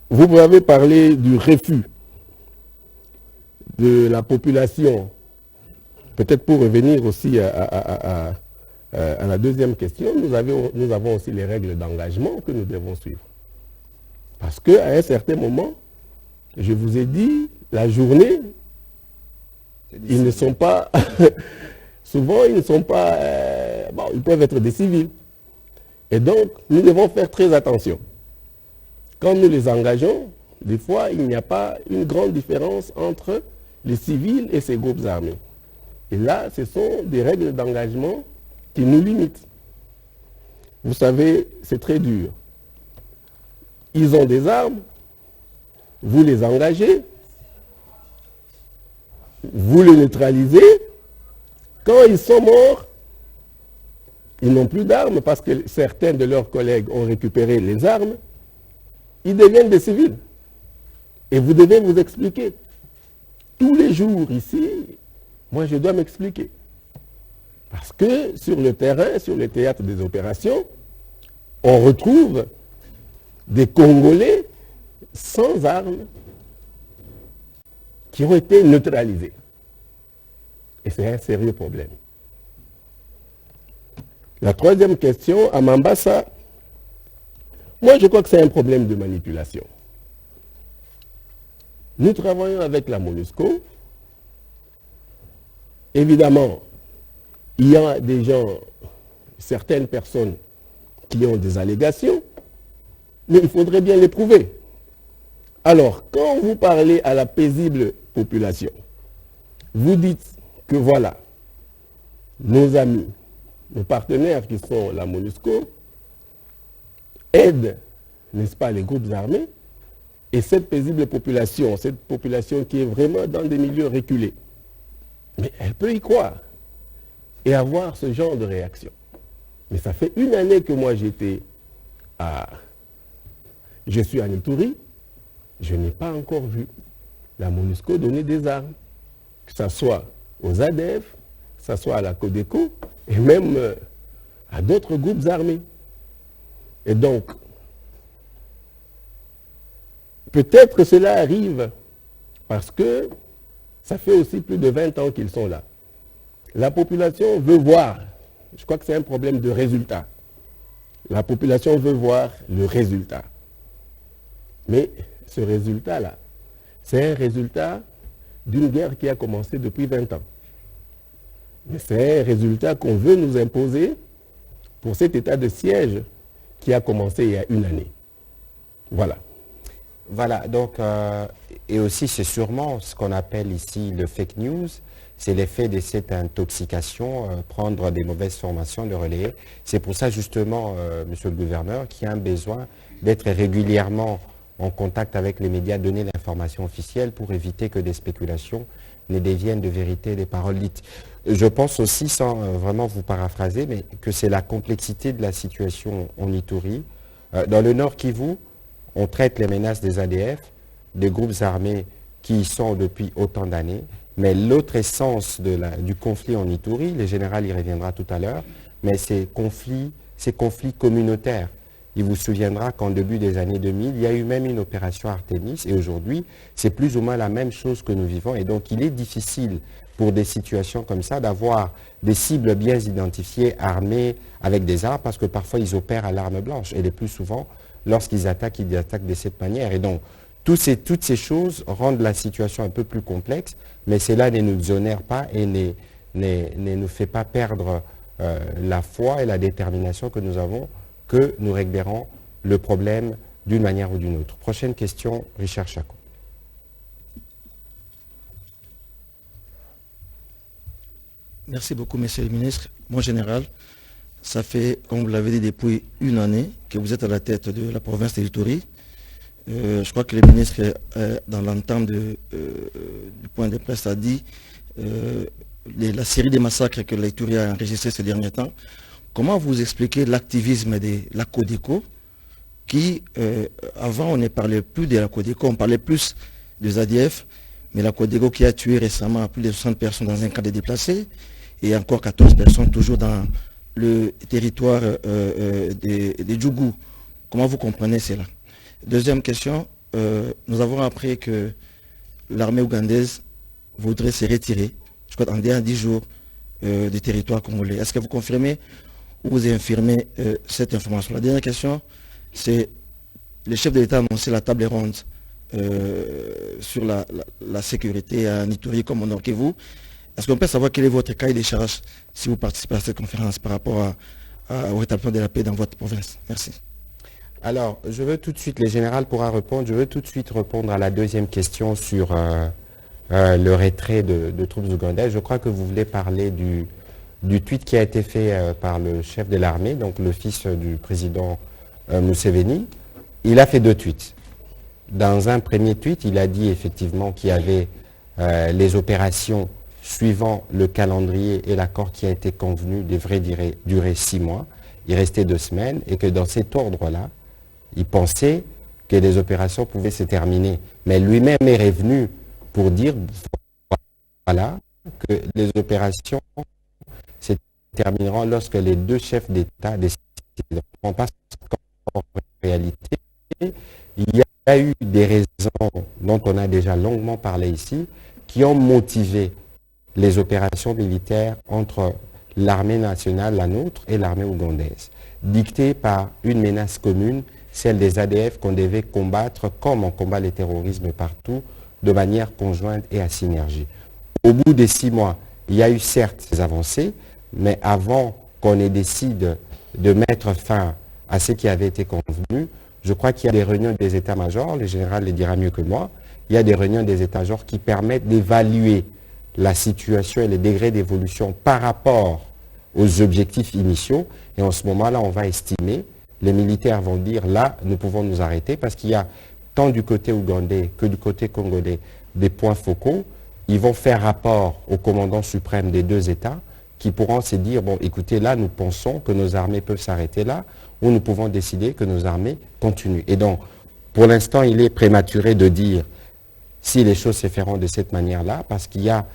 Vous m'avez parlé du refus de la population. Peut-être pour revenir aussi à la deuxième question, nous avons aussi les règles d'engagement que nous devons suivre. Parce qu'à un certain moment, je vous ai dit, la journée, ils ne sont pas, souvent ils ne sont pas, bon, ils peuvent être des civils. Et donc, nous devons faire très attention. Quand nous les engageons, des fois, il n'y a pas une grande différence entre les civils et ces groupes armés. Et là, ce sont des règles d'engagement qui nous limitent. Vous savez, c'est très dur. Ils ont des armes, vous les engagez, vous les neutralisez. Quand ils sont morts, ils n'ont plus d'armes parce que certains de leurs collègues ont récupéré les armes. Ils deviennent des civils. Et vous devez vous expliquer. Tous les jours ici, moi je dois m'expliquer. Parce que sur le terrain, sur le théâtre des opérations, on retrouve des Congolais sans armes qui ont été neutralisés. Et c'est un sérieux problème. La troisième question, à Mambasa, moi je crois que c'est un problème de manipulation. Nous travaillons avec la MONUSCO. Évidemment, il y a des gens, certaines personnes qui ont des allégations, mais il faudrait bien les prouver. Alors, quand vous parlez à la paisible population, vous dites que voilà, nos amis, nos partenaires qui sont la MONUSCO, aident, n'est-ce pas, les groupes armés, et cette paisible population, cette population qui est vraiment dans des milieux reculés, mais elle peut y croire et avoir ce genre de réaction. Mais ça fait une année que moi je suis à Ituri, je n'ai pas encore vu la MONUSCO donner des armes, que ce soit aux ADF, que ce soit à la Codeco, et même à d'autres groupes armés. Et donc, peut-être que cela arrive parce que ça fait aussi plus de 20 ans qu'ils sont là. La population veut voir, je crois que c'est un problème de résultat. La population veut voir le résultat. Mais ce résultat-là, c'est un résultat d'une guerre qui a commencé depuis 20 ans. Mais c'est un résultat qu'on veut nous imposer pour cet état de siège qui a commencé il y a une année. Voilà. Voilà, donc, et aussi c'est sûrement ce qu'on appelle ici le fake news, c'est l'effet de cette intoxication, prendre des mauvaises formations, de relayer. C'est pour ça justement, monsieur le gouverneur, qu'il y a un besoin d'être régulièrement en contact avec les médias, donner l'information officielle pour éviter que des spéculations ne deviennent de vérité des paroles dites. Je pense aussi, sans vraiment vous paraphraser, mais que c'est la complexité de la situation en Ituri. Dans le Nord Kivu, on traite les menaces des ADF, des groupes armés qui y sont depuis autant d'années. Mais l'autre essence du conflit en Ituri, le général y reviendra tout à l'heure, mais ces conflits communautaires. Il vous souviendra qu'en début des années 2000, il y a eu même une opération Artemis, et aujourd'hui, c'est plus ou moins la même chose que nous vivons. Et donc, il est difficile pour des situations comme ça d'avoir des cibles bien identifiées, armées, avec des armes, parce que parfois, ils opèrent à l'arme blanche. Et le plus souvent, lorsqu'ils attaquent, ils attaquent de cette manière. Et donc, toutes ces choses rendent la situation un peu plus complexe, mais cela ne nous exonère pas et ne nous fait pas perdre la foi et la détermination que nous avons, que nous réglerons le problème d'une manière ou d'une autre. Prochaine question, Richard Chacon. Merci beaucoup, monsieur le ministre. Mon général, ça fait, comme vous l'avez dit, depuis une année que vous êtes à la tête de la province de l'Ituri. Je crois que le ministre, dans l'entente du point de presse, a dit la série de massacres que l'Ituri a enregistrés ces derniers temps. Comment vous expliquez l'activisme de la Codeco qui, avant, on ne parlait plus de la Codeco, on parlait plus des ADF, mais la Codeco qui a tué récemment plus de 60 personnes dans un camp de déplacés et encore 14 personnes toujours dans le territoire de Djougou. Comment vous comprenez cela? Deuxième question, nous avons appris que l'armée ougandaise voudrait se retirer, je crois, en 10 jours du territoire congolais. Est-ce que vous confirmez ou vous infirmez cette information? La dernière question, c'est le chef de l'État a annoncé la table ronde sur la sécurité à Nitori comme au Nord Kivu. Est-ce qu'on peut savoir quel est votre cahier des charges si vous participez à cette conférence par rapport au rétablissement de la paix dans votre province? Merci. Alors, je veux tout de suite, le général pourra répondre, je veux tout de suite répondre à la deuxième question sur le retrait de troupes ougandaises. Je crois que vous voulez parler du tweet qui a été fait par le chef de l'armée, donc le fils du président Museveni. Il a fait 2 tweets. Dans un premier tweet, il a dit effectivement qu'il y avait les opérations suivant le calendrier et l'accord qui a été convenu devraient durer 6 mois. Il restait 2 semaines et que dans cet ordre-là, il pensait que les opérations pouvaient se terminer. Mais lui-même est revenu pour dire voilà, que les opérations se termineront lorsque les 2 chefs d'État décideront. Parce qu'en réalité, il y a eu des raisons dont on a déjà longuement parlé ici qui ont motivé les opérations militaires entre l'armée nationale, la nôtre, et l'armée ougandaise, dictées par une menace commune, celle des ADF qu'on devait combattre comme on combat le terrorisme partout, de manière conjointe et à synergie. Au bout des 6 mois, il y a eu certes des avancées, mais avant qu'on ait décidé de mettre fin à ce qui avait été convenu, je crois qu'il y a des réunions des états-majors, le général le dira mieux que moi, il y a des réunions des états-majors qui permettent d'évaluer la situation et les degrés d'évolution par rapport aux objectifs initiaux. Et en ce moment-là, on va estimer, les militaires vont dire, là, nous pouvons nous arrêter parce qu'il y a tant du côté ougandais que du côté congolais des points focaux. Ils vont faire rapport au commandant suprême des 2 États qui pourront se dire, bon, écoutez, là, nous pensons que nos armées peuvent s'arrêter là, ou nous pouvons décider que nos armées continuent. Et donc, pour l'instant, il est prématuré de dire si les choses se feront de cette manière-là, parce qu'il y a,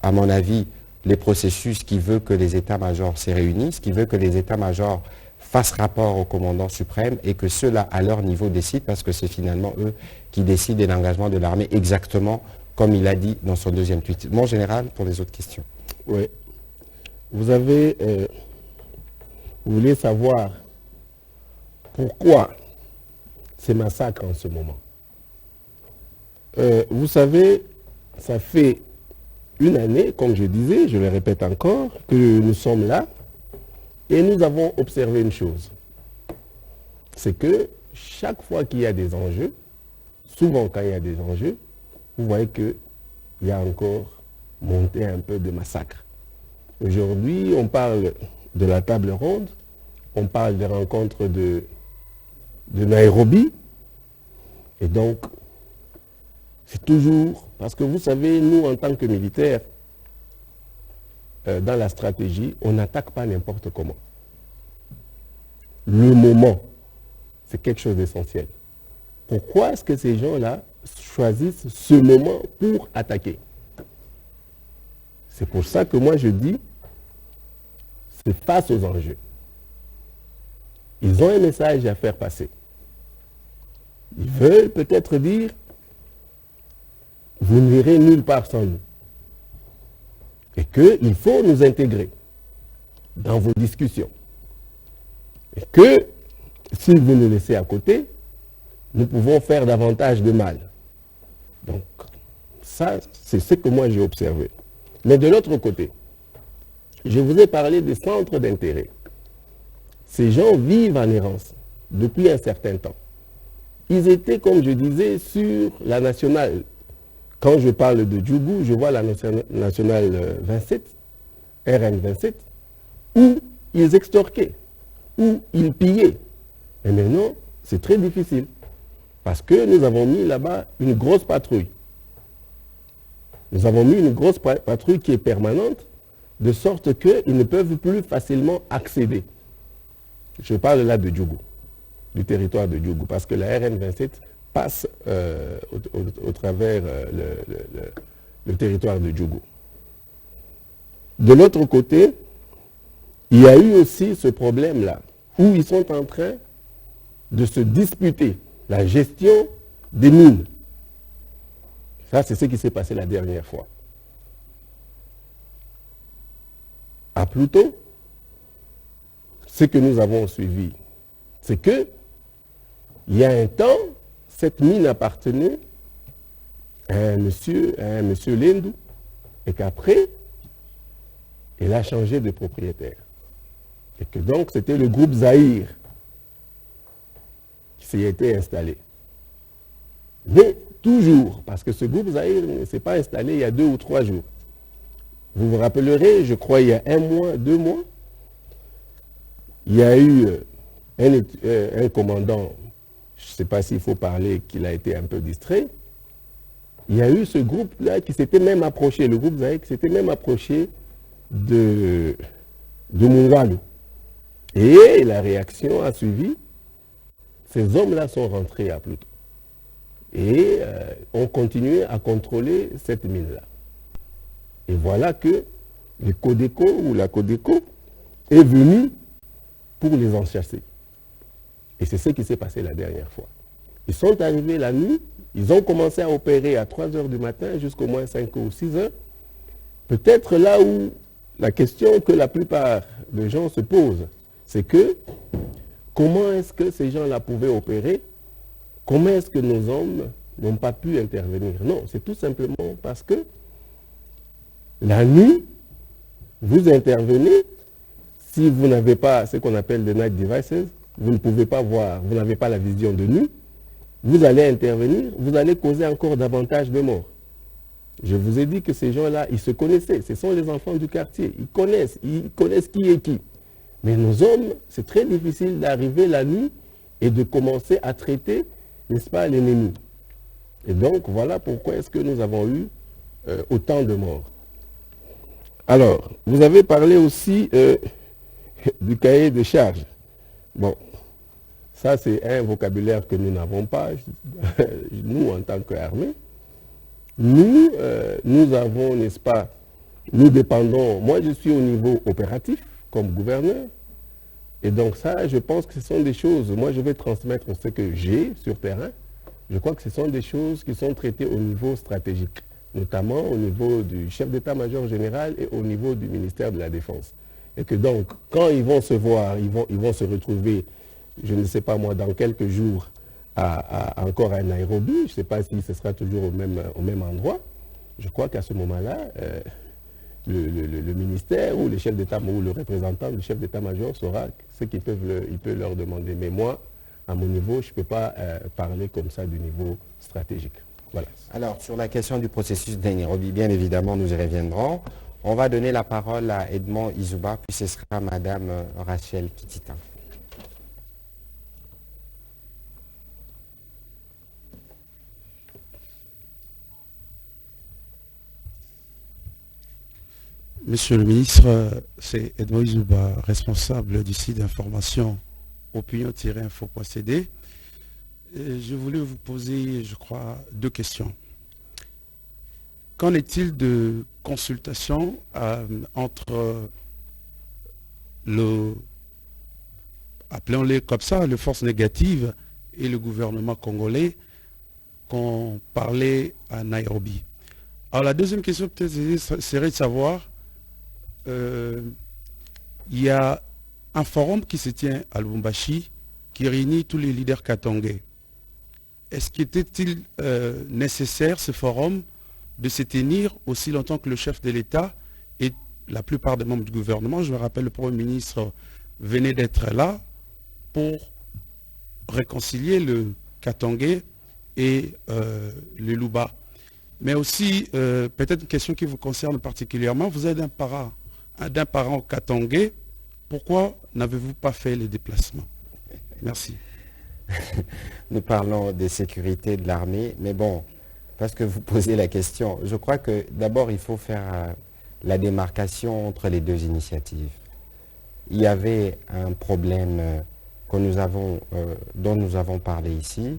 à mon avis, les processus qui veulent que les états-majors se réunissent, qui veulent que les états-majors fassent rapport au commandant suprême et que ceux-là, à leur niveau, décident, parce que c'est finalement eux qui décident de l'engagement de l'armée, exactement comme il a dit dans son 2e tweet. Mon général, pour les autres questions. Oui. Vous avez... vous voulez savoir pourquoi ces massacres en ce moment. Vous savez, ça fait 1 année, comme je disais, je le répète encore, que nous sommes là et nous avons observé une chose. C'est que chaque fois qu'il y a des enjeux, souvent quand il y a des enjeux, vous voyez qu'il y a encore monté un peu de massacre. Aujourd'hui, on parle de la table ronde, on parle des rencontres de Nairobi, et donc c'est toujours, parce que vous savez, nous en tant que militaires, dans la stratégie, on n'attaque pas n'importe comment. Le moment, c'est quelque chose d'essentiel. Pourquoi est-ce que ces gens-là choisissent ce moment pour attaquer? C'est pour ça que moi je dis, c'est face aux enjeux. Ils ont un message à faire passer. Ils veulent peut-être dire, vous n'irez nulle part sans nous. Et qu'il faut nous intégrer dans vos discussions. Et que, si vous nous laissez à côté, nous pouvons faire davantage de mal. Donc, ça, c'est ce que moi j'ai observé. Mais de l'autre côté, je vous ai parlé des centres d'intérêt. Ces gens vivent en errance depuis un certain temps. Ils étaient, comme je disais, sur la nationale. Quand je parle de Djougou, je vois la nationale 27, RN 27, où ils extorquaient, où ils pillaient. Et maintenant, c'est très difficile. Parce que nous avons mis là-bas une grosse patrouille. Nous avons mis une grosse patrouille qui est permanente, de sorte qu'ils ne peuvent plus facilement accéder. Je parle là de Djougou, du territoire de Djougou, parce que la RN 27 passe au travers le territoire de Djougou. De l'autre côté, il y a eu aussi ce problème-là, où ils sont en train de se disputer la gestion des mines. Ça, c'est ce qui s'est passé la dernière fois. À Pluto, ce que nous avons suivi, c'est que il y a un temps, cette mine appartenait à un monsieur Lendou, et qu'après, il a changé de propriétaire. Et que donc, c'était le groupe Zahir qui s'y était installé. Mais toujours, parce que ce groupe Zahir ne s'est pas installé il y a 2 ou 3 jours. Vous vous rappellerez, je crois il y a 1 mois, 2 mois, il y a eu un commandant, je ne sais pas s'il faut parler qu'il a été un peu distrait, il y a eu ce groupe-là qui s'était même approché, le groupe Zahir qui s'était même approché de Mungwalu. Et la réaction a suivi, ces hommes-là sont rentrés à Pluto. Et ont continué à contrôler cette mine-là. Et voilà que le Codeco ou la Codeco est venu pour les enchasser. Et c'est ce qui s'est passé la dernière fois. Ils sont arrivés la nuit, ils ont commencé à opérer à 3 heures du matin jusqu'au moins 5 ou 6 heures. Peut-être là où la question que la plupart des gens se posent, c'est que comment est-ce que ces gens-là pouvaient opérer? Comment est-ce que nos hommes n'ont pas pu intervenir? Non, c'est tout simplement parce que la nuit, vous intervenez, si vous n'avez pas ce qu'on appelle des night devices, vous ne pouvez pas voir, vous n'avez pas la vision de nuit, vous allez intervenir, vous allez causer encore davantage de morts. Je vous ai dit que ces gens-là, ils se connaissaient, ce sont les enfants du quartier, ils connaissent qui est qui. Mais nos hommes, c'est très difficile d'arriver la nuit et de commencer à traiter, n'est-ce pas, l'ennemi. Et donc, voilà pourquoi est-ce que nous avons eu autant de morts. Alors, vous avez parlé aussi du cahier de charges. Bon, ça c'est un vocabulaire que nous n'avons pas, nous en tant qu'armée. Nous avons, n'est-ce pas, nous dépendons, moi je suis au niveau opératif comme gouverneur, et donc ça, je pense que ce sont des choses, moi je vais transmettre ce que j'ai sur terrain, je crois que ce sont des choses qui sont traitées au niveau stratégique, notamment au niveau du chef d'état-major général et au niveau du ministère de la Défense. Et que donc, quand ils vont se voir, ils vont se retrouver, je ne sais pas moi, dans quelques jours, encore à Nairobi, je ne sais pas si ce sera toujours au même endroit, je crois qu'à ce moment-là, le ministère ou le chef d'état ou le représentant du chef d'état-major saura ce qu'il peut leur demander. Mais moi, à mon niveau, je ne peux pas parler comme ça du niveau stratégique. Voilà. Alors, sur la question du processus de Nairobi, bien évidemment, nous y reviendrons. On va donner la parole à Edmond Izuba, puis ce sera Madame Rachel Kitita. Monsieur le ministre, c'est Edmond Izuba, responsable du site d'information opinion-info.cd. Je voulais vous poser, je crois, 2 questions. Qu'en est-il de consultation entre appelons-les comme ça, les forces négatives et le gouvernement congolais qu'on parlait à Nairobi? Alors la deuxième question peut-être serait de savoir, il y a un forum qui se tient à Lubumbashi qui réunit tous les leaders katangais. Est-ce qu'il était-il nécessaire, ce forum, de se tenir aussi longtemps que le chef de l'État et la plupart des membres du gouvernement, je me rappelle le Premier ministre venait d'être là pour réconcilier le Katangais et le Luba. Mais aussi, peut-être une question qui vous concerne particulièrement, vous êtes d'un parent katangais, pourquoi n'avez-vous pas fait les déplacements? Merci. Nous parlons des sécurités de l'armée, mais bon, parce que vous posez la question, je crois que d'abord il faut faire la démarcation entre les 2 initiatives. Il y avait un problème dont nous avons parlé ici.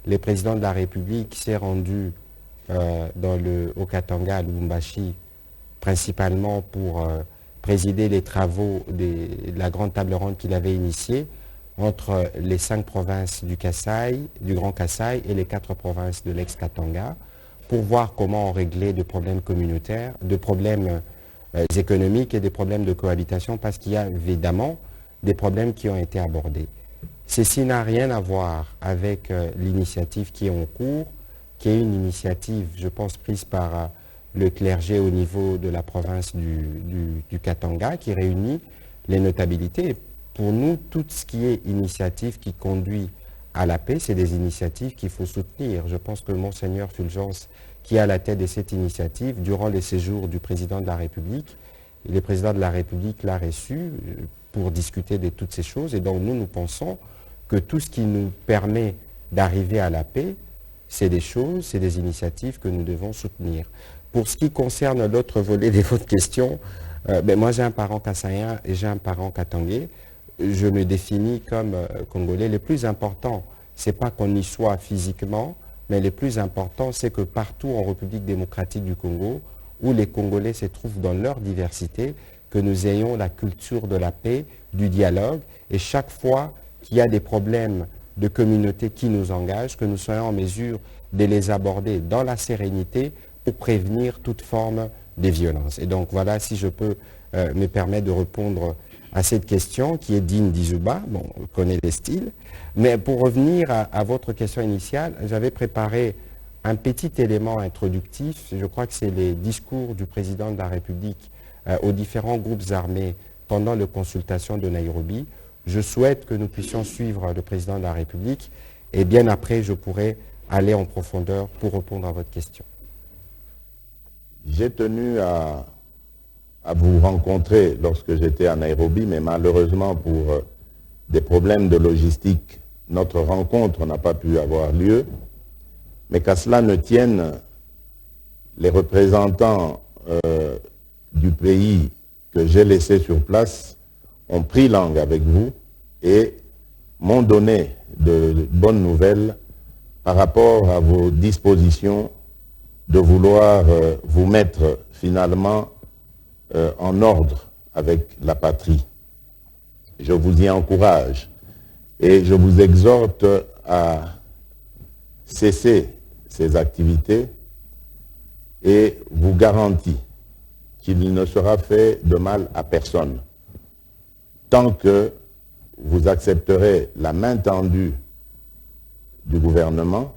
Le président de la République s'est rendu au Katanga, à Lubumbashi, principalement pour présider les travaux de la grande table ronde qu'il avait initiée entre les 5 provinces du Kasaï, du Grand Kasaï et les 4 provinces de l'ex-Katanga pour voir comment on réglait des problèmes communautaires, des problèmes économiques et des problèmes de cohabitation parce qu'il y a évidemment des problèmes qui ont été abordés. Ceci n'a rien à voir avec l'initiative qui est en cours, qui est une initiative, je pense, prise par le clergé au niveau de la province du Katanga, qui réunit les notabilités. Pour nous, tout ce qui est initiative qui conduit à la paix, c'est des initiatives qu'il faut soutenir. Je pense que Monseigneur Fulgence, qui est à la tête de cette initiative, durant les séjours du président de la République, le président de la République l'a reçu pour discuter de toutes ces choses. Et donc nous pensons que tout ce qui nous permet d'arriver à la paix, c'est des choses, c'est des initiatives que nous devons soutenir. Pour ce qui concerne l'autre volet de votre question, moi j'ai un parent kassaïen et j'ai un parent katangais. Je me définis comme Congolais. Le plus important, ce n'est pas qu'on y soit physiquement, mais le plus important, c'est que partout en République démocratique du Congo, où les Congolais se trouvent dans leur diversité, que nous ayons la culture de la paix, du dialogue, et chaque fois qu'il y a des problèmes de communauté qui nous engagent, que nous soyons en mesure de les aborder dans la sérénité pour prévenir toute forme de violence. Et donc voilà, si je peux me permettre de répondre à cette question qui est digne d'Izouba, bon, on connaît les styles, mais pour revenir à votre question initiale, j'avais préparé un petit élément introductif, je crois que c'est les discours du président de la République aux différents groupes armés pendant les consultations de Nairobi. Je souhaite que nous puissions suivre le président de la République et bien après, je pourrai aller en profondeur pour répondre à votre question. J'ai tenu à vous rencontrer lorsque j'étais à Nairobi, mais malheureusement pour des problèmes de logistique, notre rencontre n'a pas pu avoir lieu. Mais qu'à cela ne tienne, les représentants du pays que j'ai laissé sur place ont pris langue avec vous et m'ont donné de bonnes nouvelles par rapport à vos dispositions de vouloir vous mettre finalement en ordre avec la patrie. Je vous y encourage et je vous exhorte à cesser ces activités et vous garantis qu'il ne sera fait de mal à personne tant que vous accepterez la main tendue du gouvernement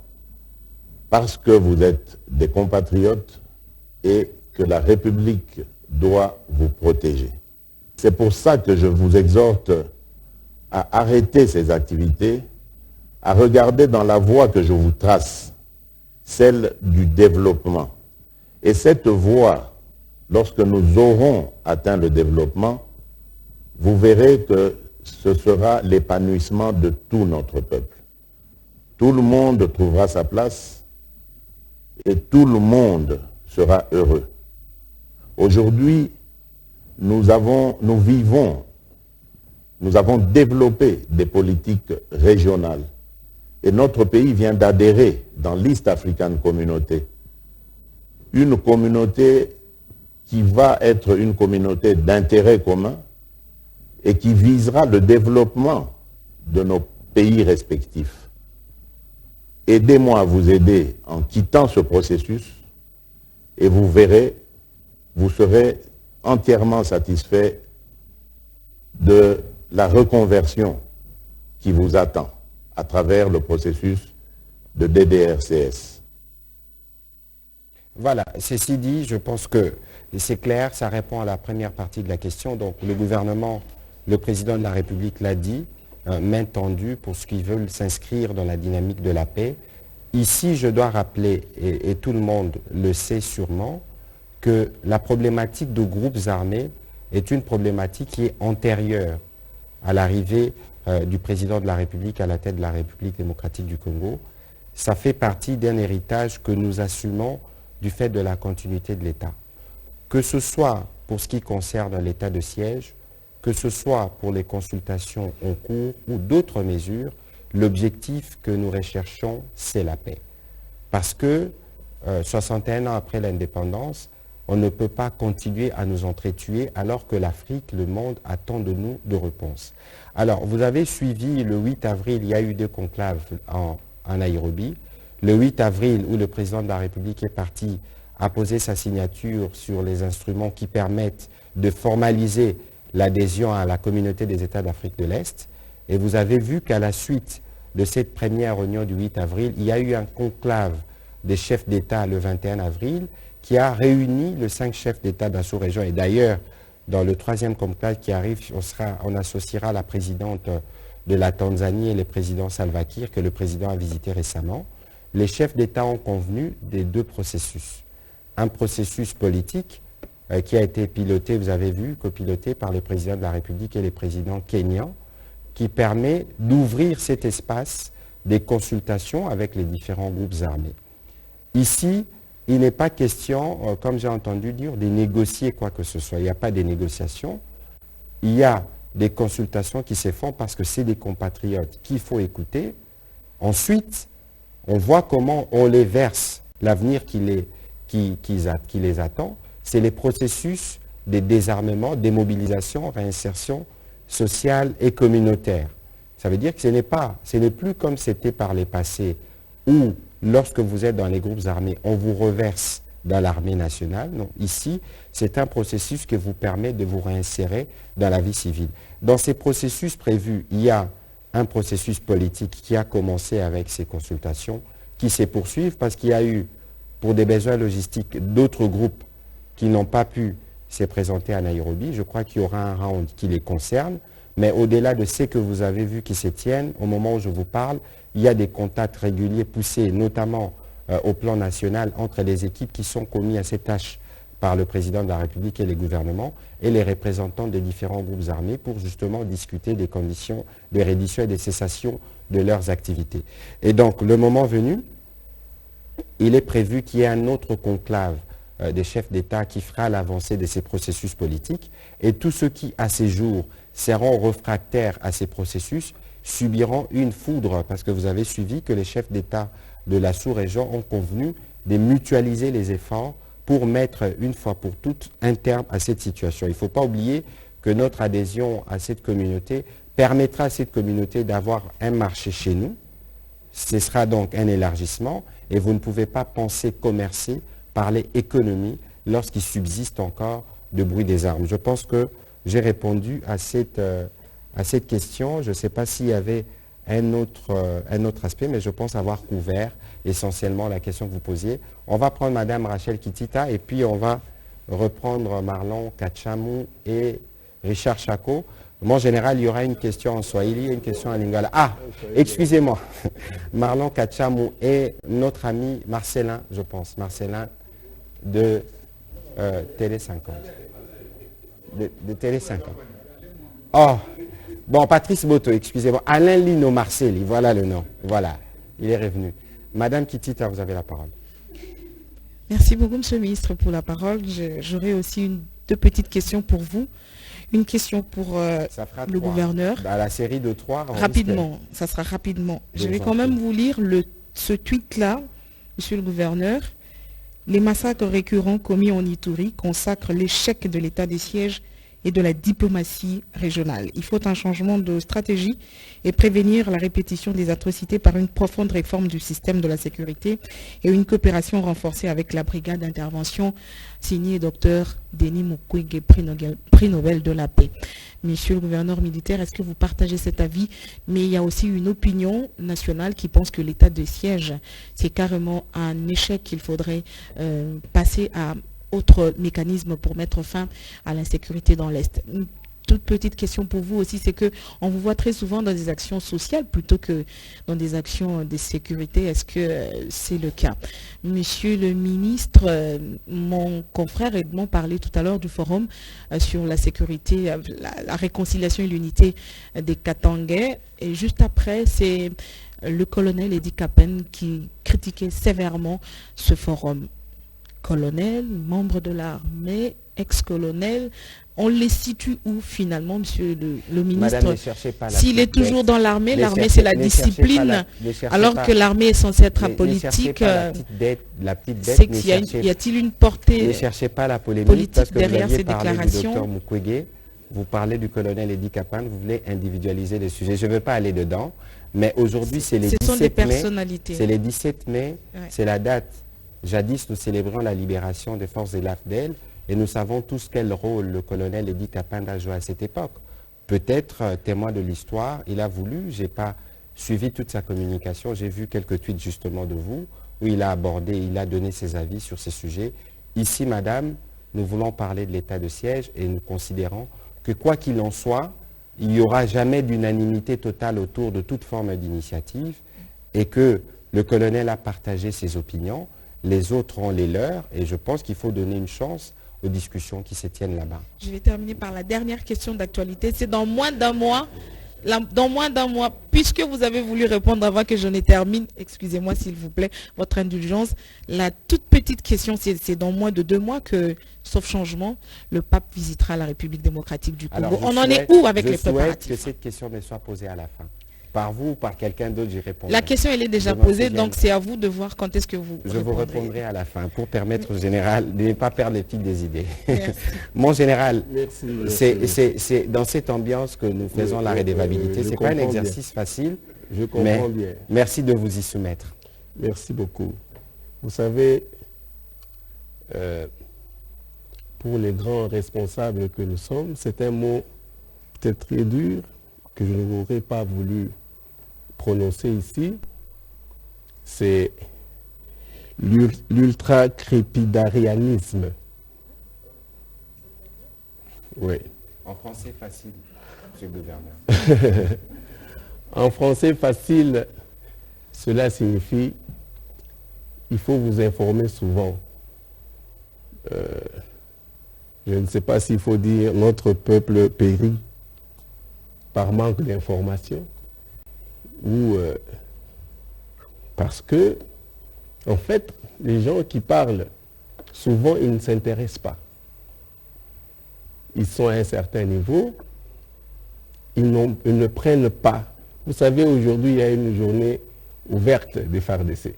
parce que vous êtes des compatriotes et que la République doit vous protéger. C'est pour ça que je vous exhorte à arrêter ces activités, à regarder dans la voie que je vous trace, celle du développement. Et cette voie, lorsque nous aurons atteint le développement, vous verrez que ce sera l'épanouissement de tout notre peuple. Tout le monde trouvera sa place et tout le monde sera heureux. Aujourd'hui, nous avons développé des politiques régionales. Et notre pays vient d'adhérer dans l'East African Community. Une communauté qui va être une communauté d'intérêt commun et qui visera le développement de nos pays respectifs. Aidez-moi à vous aider en quittant ce processus et vous verrez, vous serez entièrement satisfait de la reconversion qui vous attend à travers le processus de DDRCS. Voilà, ceci dit, je pense que c'est clair, ça répond à la première partie de la question. Donc le gouvernement, le président de la République l'a dit, main tendue pour ceux qui veulent s'inscrire dans la dynamique de la paix. Ici, je dois rappeler, et tout le monde le sait sûrement, que la problématique de groupes armés est une problématique qui est antérieure à l'arrivée du président de la République à la tête de la République démocratique du Congo. Ça fait partie d'un héritage que nous assumons du fait de la continuité de l'État. Que ce soit pour ce qui concerne l'état de siège, que ce soit pour les consultations en cours ou d'autres mesures, l'objectif que nous recherchons, c'est la paix. Parce que 61 ans après l'indépendance, On ne peut pas continuer à nous entretuer alors que l'Afrique, le monde attend de nous de réponses. Alors, vous avez suivi le 8 avril, il y a eu 2 conclaves en Nairobi. Le 8 avril, où le président de la République est parti, a posé sa signature sur les instruments qui permettent de formaliser l'adhésion à la communauté des États d'Afrique de l'Est. Et vous avez vu qu'à la suite de cette première réunion du 8 avril, il y a eu un conclave des chefs d'État le 21 avril qui a réuni les 5 chefs d'État de la sous-région. Et d'ailleurs, dans le 3e conclave qui arrive, on associera la présidente de la Tanzanie et le président Salva Kiir, que le président a visité récemment. Les chefs d'État ont convenu des 2 processus. Un processus politique qui a été piloté, vous avez vu, copiloté par le président de la République et les présidents kenyans, qui permet d'ouvrir cet espace des consultations avec les différents groupes armés. Ici, il n'est pas question, comme j'ai entendu dire, de négocier quoi que ce soit. Il n'y a pas de négociations. Il y a des consultations qui se font parce que c'est des compatriotes qu'il faut écouter. Ensuite, on voit comment on les verse, l'avenir qui les attend. C'est les processus de désarmement, démobilisation, réinsertion sociale et communautaire. Ça veut dire que ce n'est plus comme c'était par les passés où, lorsque vous êtes dans les groupes armés, on vous reverse dans l'armée nationale. Non, ici, c'est un processus qui vous permet de vous réinsérer dans la vie civile. Dans ces processus prévus, il y a un processus politique qui a commencé avec ces consultations, qui se poursuivent parce qu'il y a eu, pour des besoins logistiques, d'autres groupes qui n'ont pas pu se présenter à Nairobi. Je crois qu'il y aura un round qui les concerne. Mais au-delà de ce que vous avez vu qui se tiennent, au moment où je vous parle, il y a des contacts réguliers poussés, notamment au plan national, entre les équipes qui sont commises à ces tâches par le président de la République et les gouvernements et les représentants des différents groupes armés pour justement discuter des conditions de reddition et de cessation de leurs activités. Et donc, le moment venu, il est prévu qu'il y ait un autre conclave des chefs d'État qui fera l'avancée de ces processus politiques et tous ceux qui, à ces jours, seront réfractaires à ces processus subiront une foudre parce que vous avez suivi que les chefs d'État de la sous-région ont convenu de mutualiser les efforts pour mettre une fois pour toutes un terme à cette situation. Il ne faut pas oublier que notre adhésion à cette communauté permettra à cette communauté d'avoir un marché chez nous. Ce sera donc un élargissement et vous ne pouvez pas penser commercer, parler économie lorsqu'il subsiste encore de bruit des armes. Je pense que j'ai répondu à cette question. Je ne sais pas s'il y avait un autre aspect, mais je pense avoir couvert essentiellement la question que vous posiez. On va prendre Mme Rachel Kitita et puis on va reprendre Marlon Kachamou et Richard Chako. En général, il y aura une question en Swahili et une question en Lingala. Ah, excusez-moi. Marlon Kachamou et notre ami Marcelin, je pense. Marcelin de Télé 50. De Télé 50. Oh, bon, Patrice Boto, excusez-moi. Alain Lino Marcelli, voilà le nom. Voilà, il est revenu. Madame Kitita, vous avez la parole. Merci beaucoup, Monsieur le Ministre, pour la parole. J'aurais aussi 2 petites questions pour vous. Une question pour le gouverneur. Dans la série de 3. Rapidement, ça sera rapidement. Je vais quand même vous lire ce tweet-là, Monsieur le gouverneur. Les massacres récurrents commis en Ituri consacrent l'échec de l'état des sièges et de la diplomatie régionale. Il faut un changement de stratégie et prévenir la répétition des atrocités par une profonde réforme du système de la sécurité et une coopération renforcée avec la brigade d'intervention signée Dr Denis Mukwege, prix Nobel de la paix. Monsieur le gouverneur militaire, est-ce que vous partagez cet avis? Mais il y a aussi une opinion nationale qui pense que l'état de siège, c'est carrément un échec qu'il faudrait passer à autre mécanisme pour mettre fin à l'insécurité dans l'Est. Une toute petite question pour vous aussi, c'est qu'on vous voit très souvent dans des actions sociales plutôt que dans des actions de sécurité. Est-ce que c'est le cas? Monsieur le ministre, mon confrère Edmond parlait tout à l'heure du forum sur la sécurité, la réconciliation et l'unité des Katangais. Et juste après, c'est le colonel Edi Kapen qui critiquait sévèrement ce forum. Colonel, membre de l'armée, ex-colonels. On les situe où finalement, monsieur le ministre? Madame, ne cherchez pas la S'il est petite toujours bête. dans l'armée, Ne l'armée cherchez- c'est la ne cherchez pas discipline, ne cherchez alors pas- que l'armée est censée être ne cherchez apolitique. pas la petite C'est bête, qu'il ne y a-t-il une ne portée cherchez pas la polémique politique parce que vous derrière aviez ces parlé du déclarations? docteur Mukwege, vous parlez du colonel Edi Kapan, vous voulez individualiser les sujets. Je ne veux pas aller dedans, mais aujourd'hui c'est les Ce sont des 17 mai. personnalités. C'est les 17 mai, Ouais. c'est la date. Jadis, nous célébrons la libération des forces de l'AFDEL et nous savons tous quel rôle le colonel Edi Kapan a joué à cette époque. Peut-être témoin de l'histoire, il a voulu, je n'ai pas suivi toute sa communication, j'ai vu quelques tweets justement de vous, où il a abordé, il a donné ses avis sur ces sujets. Ici, madame, nous voulons parler de l'état de siège et nous considérons que quoi qu'il en soit, il n'y aura jamais d'unanimité totale autour de toute forme d'initiative et que le colonel a partagé ses opinions, les autres ont les leurs et je pense qu'il faut donner une chance aux discussions qui se tiennent là-bas. Je vais terminer par la dernière question d'actualité. C'est dans moins d'un mois, puisque vous avez voulu répondre avant que je ne termine, excusez-moi s'il vous plaît, votre indulgence, la toute petite question, c'est dans moins de 2 mois que, sauf changement, le pape visitera la République démocratique du Congo. Alors, On en est où avec les Je souhaite préparatifs? que cette question me soit posée à la fin. Par vous ou par quelqu'un d'autre, j'y répondrai. La question, elle est déjà Je m'en posée, souviens. donc c'est à vous de voir quand est-ce que vous Je vous répondrez. répondrai à la fin pour permettre au général de ne pas perdre le fil des idées. Merci. Mon général, Merci. c'est dans cette ambiance que nous faisons la redevabilité. je Ce n'est pas un comprends exercice facile, Je comprends mais bien. merci de vous y soumettre. Merci beaucoup. Vous savez, pour les grands responsables que nous sommes, c'est un mot peut-être très dur que je n'aurais pas voulu prononcer ici. C'est l'ultra-crépidarianisme. Oui. En français facile, monsieur le gouverneur. En français facile, cela signifie il faut vous informer souvent. Je ne sais pas s'il faut dire notre peuple périt par manque d'information ou parce que, en fait, les gens qui parlent, souvent, ils ne s'intéressent pas. Ils sont à un certain niveau, ils ne prennent pas. Vous savez, aujourd'hui, il y a une journée ouverte des FARDC.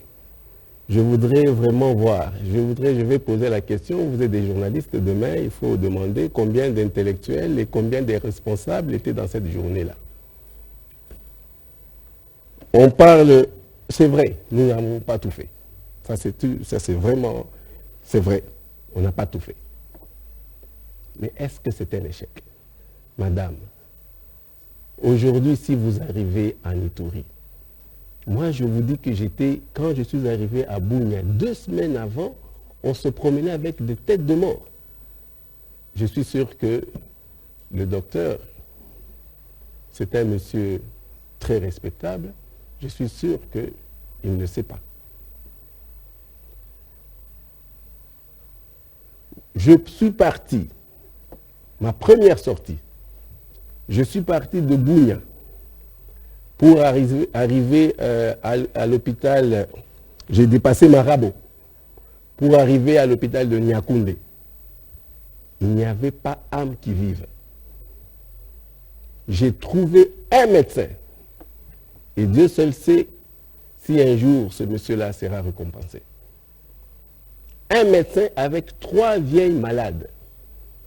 Je voudrais vraiment voir, je vais poser la question, vous êtes des journalistes, demain, il faut demander combien d'intellectuels et combien de responsables étaient dans cette journée-là. On parle, c'est vrai, nous n'avons pas tout fait. Ça c'est vraiment, c'est vrai, on n'a pas tout fait. Mais est-ce que c'est un échec? Madame, aujourd'hui, si vous arrivez en Ituri, moi, je vous dis que quand je suis arrivé à Bunia, 2 semaines avant, on se promenait avec des têtes de mort. Je suis sûr que le docteur, c'est un monsieur très respectable. Je suis sûr qu'il ne sait pas. Je suis parti, ma première sortie, je suis parti de Bunia pour arriver à l'hôpital, j'ai dépassé Marabo, pour arriver à l'hôpital de Niakoundé. Il n'y avait pas âme qui vive. J'ai trouvé un médecin. Et Dieu seul sait si un jour ce monsieur-là sera récompensé. Un médecin avec 3 vieilles malades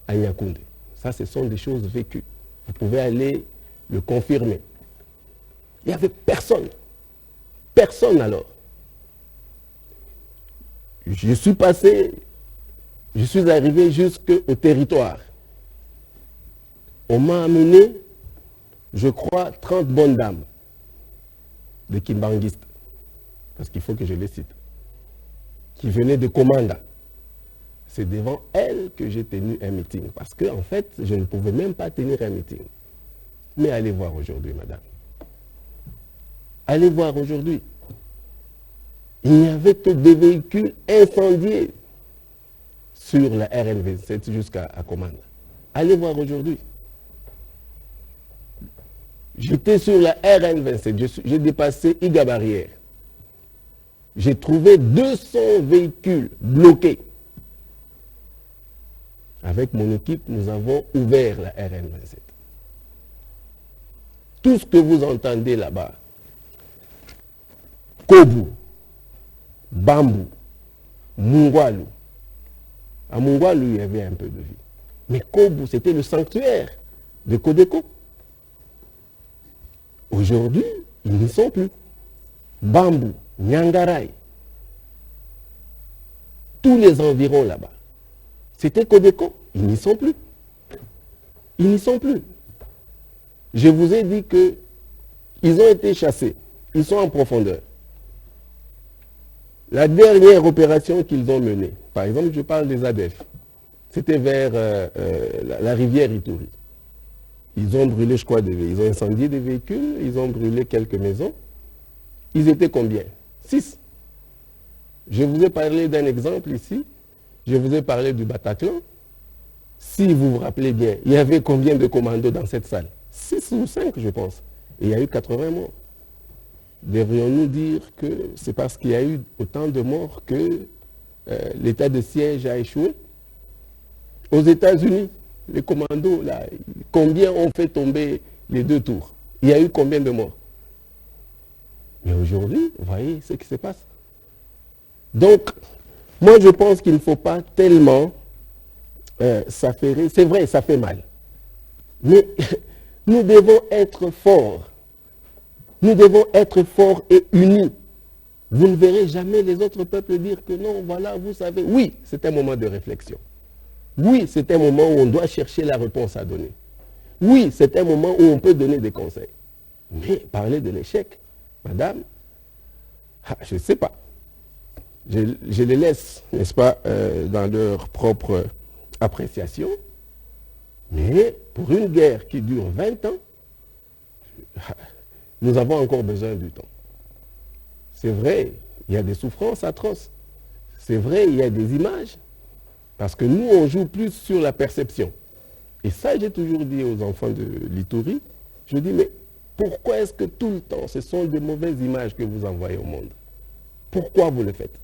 à Niakoundé. Ça, ce sont des choses vécues. Vous pouvez aller le confirmer. Il n'y avait personne. Personne alors. Je suis arrivé jusqu'au territoire. On m'a amené, je crois, 30 bonnes dames de Kimbanguistes, parce qu'il faut que je les cite, qui venaient de Komanda. C'est devant elles que j'ai tenu un meeting, parce qu'en fait, je ne pouvais même pas tenir un meeting. Mais allez voir aujourd'hui, madame. Allez voir aujourd'hui. Il n'y avait que des véhicules incendiés sur la RN27 jusqu'à Komanda. Allez voir aujourd'hui. J'étais sur la RN27, j'ai dépassé Iga Barrière. J'ai trouvé 200 véhicules bloqués. Avec mon équipe, nous avons ouvert la RN27. Tout ce que vous entendez là-bas, Kobu, Bambou, Mungwalu. À Mungwalu, il y avait un peu de vie. Mais Kobu, c'était le sanctuaire de Codeco. Aujourd'hui, ils n'y sont plus. Bambou, Nyangaray, tous les environs là-bas, c'était Codeco. Ils n'y sont plus. Ils n'y sont plus. Je vous ai dit qu'ils ont été chassés. Ils sont en profondeur. La dernière opération qu'ils ont menée, par exemple, je parle des ADF, c'était vers la rivière Ituri. Ils ont brûlé, je crois, ils ont incendié des véhicules, ils ont brûlé quelques maisons. Ils étaient combien? 6. Je vous ai parlé d'un exemple ici. Je vous ai parlé du Bataclan. Si vous vous rappelez bien, il y avait combien de commandos dans cette salle? 6 ou 5, je pense. Et il y a eu 80 morts. Devrions-nous dire que c'est parce qu'il y a eu autant de morts que l'état de siège a échoué? Aux États-Unis, les commandos, là, combien ont fait tomber les 2 tours? Il y a eu combien de morts? Mais aujourd'hui, vous voyez ce qui se passe. Donc, moi je pense qu'il ne faut pas tellement s'affairer. C'est vrai, ça fait mal. Mais nous devons être forts. Nous devons être forts et unis. Vous ne verrez jamais les autres peuples dire que non, voilà, vous savez. Oui, c'est un moment de réflexion. Oui, c'est un moment où on doit chercher la réponse à donner. Oui, c'est un moment où on peut donner des conseils. Mais parler de l'échec, madame, je ne sais pas. Je les laisse, n'est-ce pas, dans leur propre appréciation. Mais pour une guerre qui dure 20 ans, nous avons encore besoin du temps. C'est vrai, il y a des souffrances atroces. C'est vrai, il y a des images. Parce que nous, on joue plus sur la perception. Et ça, j'ai toujours dit aux enfants de l'Ituri, je dis, mais pourquoi est-ce que tout le temps, ce sont des mauvaises images que vous envoyez au monde? Pourquoi vous le faites?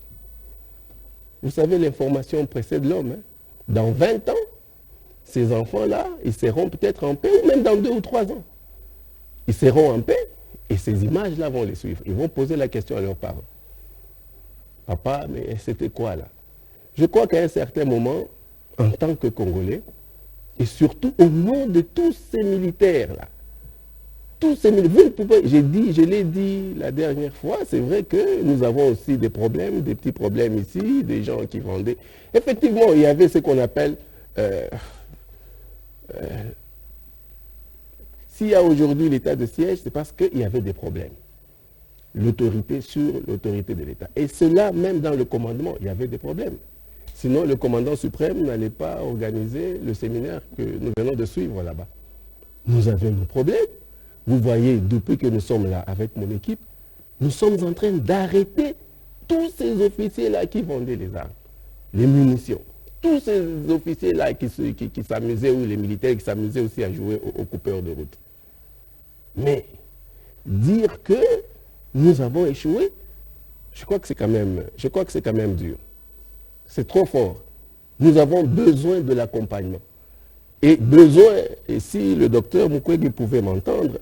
Vous savez, l'information précède l'homme. Hein? Dans 20 ans, ces enfants-là, ils seront peut-être en paix, ou même dans 2 ou 3 ans. Ils seront en paix, et ces images-là vont les suivre. Ils vont poser la question à leurs parents. Papa, mais c'était quoi là? Je crois qu'à un certain moment, en tant que Congolais, et surtout au nom de tous ces militaires-là, tous ces militaires, je l'ai dit la dernière fois, c'est vrai que nous avons aussi des problèmes, des petits problèmes ici, des gens qui vendaient. Effectivement, il y avait ce qu'on appelle, s'il y a aujourd'hui l'état de siège, c'est parce qu'il y avait des problèmes. L'autorité sur l'autorité de l'État. Et cela, même dans le commandement, il y avait des problèmes. Sinon, le commandant suprême n'allait pas organiser le séminaire que nous venons de suivre là-bas. Nous avions nos problèmes. Vous voyez, depuis que nous sommes là avec mon équipe, nous sommes en train d'arrêter tous ces officiers-là qui vendaient les armes, les munitions. Tous ces officiers-là qui s'amusaient, ou les militaires qui s'amusaient aussi à jouer aux coupeurs de route. Mais dire que nous avons échoué, je crois que c'est quand même dur. C'est trop fort. Nous avons besoin de l'accompagnement. Et besoin, et si le docteur Mukwege pouvait m'entendre,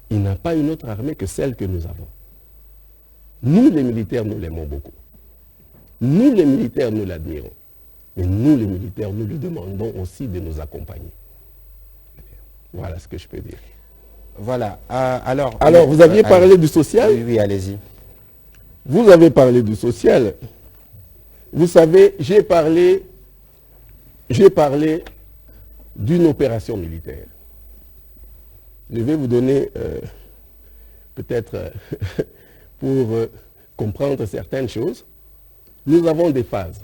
il n'a pas une autre armée que celle que nous avons. Nous, les militaires, nous l'aimons beaucoup. Nous, les militaires, nous l'admirons. Mais nous, les militaires, nous lui demandons aussi de nous accompagner. Voilà ce que je peux dire. Voilà. Alors, vous aviez parlé du social? Oui, allez-y. Vous avez parlé du social. Vous savez, j'ai parlé d'une opération militaire. Je vais vous donner, peut-être, pour comprendre certaines choses. Nous avons des phases.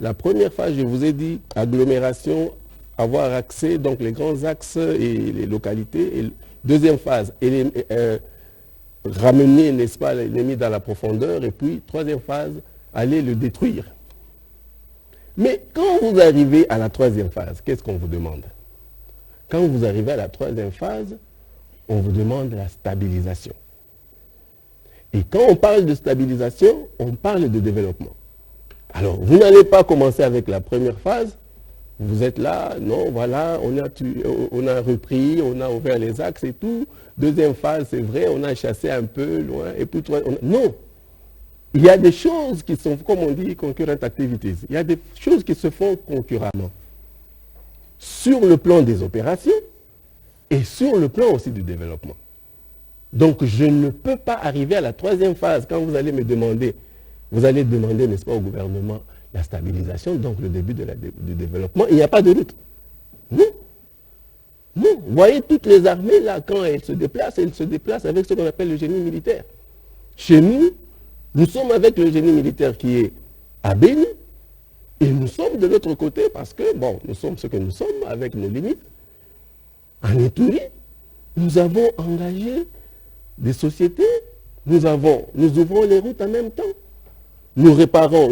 La première phase, je vous ai dit, agglomération, avoir accès, donc les grands axes et les localités. Et deuxième phase, ramener, n'est-ce pas, l'ennemi dans la profondeur. Et puis, troisième phase, aller le détruire. Mais quand vous arrivez à la troisième phase, qu'est-ce qu'on vous demande? Quand vous arrivez à la troisième phase, on vous demande la stabilisation. Et quand on parle de stabilisation, on parle de développement. Alors, vous n'allez pas commencer avec la première phase Vous êtes là, non, voilà, on a repris, on a ouvert les axes et tout. Deuxième phase, c'est vrai, on a chassé un peu loin. Et puis, non. Il y a des choses qui sont, comme on dit, concurrent activities. Il y a des choses qui se font concurremment. Sur le plan des opérations et sur le plan aussi du développement. Donc, je ne peux pas arriver à la troisième phase. Quand vous allez me demander, vous allez demander, n'est-ce pas, au gouvernement, la stabilisation, donc le début du développement. Il n'y a pas de route. Non. Non. Vous voyez, toutes les armées, là, quand elles se déplacent avec ce qu'on appelle le génie militaire. Chez nous, nous sommes avec le génie militaire qui est à Béni, et nous sommes de l'autre côté parce que, bon, nous sommes ce que nous sommes avec nos limites. En Ituri, nous avons engagé des sociétés, nous ouvrons les routes en même temps. Nous réparons,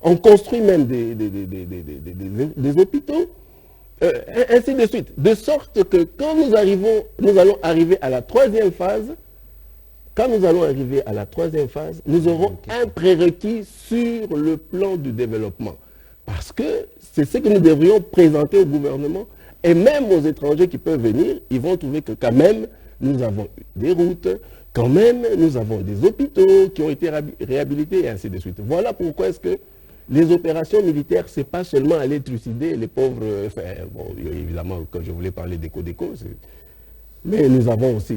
on construit même des hôpitaux, ainsi de suite. De sorte que quand nous allons arriver à la troisième phase, nous aurons un prérequis sur le plan du développement. Parce que c'est ce que nous devrions présenter au gouvernement et même aux étrangers qui peuvent venir, ils vont trouver que quand même, nous avons des routes, quand même, nous avons des hôpitaux qui ont été réhabilités et ainsi de suite. Voilà pourquoi est-ce que les opérations militaires, ce n'est pas seulement aller trucider les pauvres, bon, évidemment, quand je voulais parler d'éco, mais nous avons aussi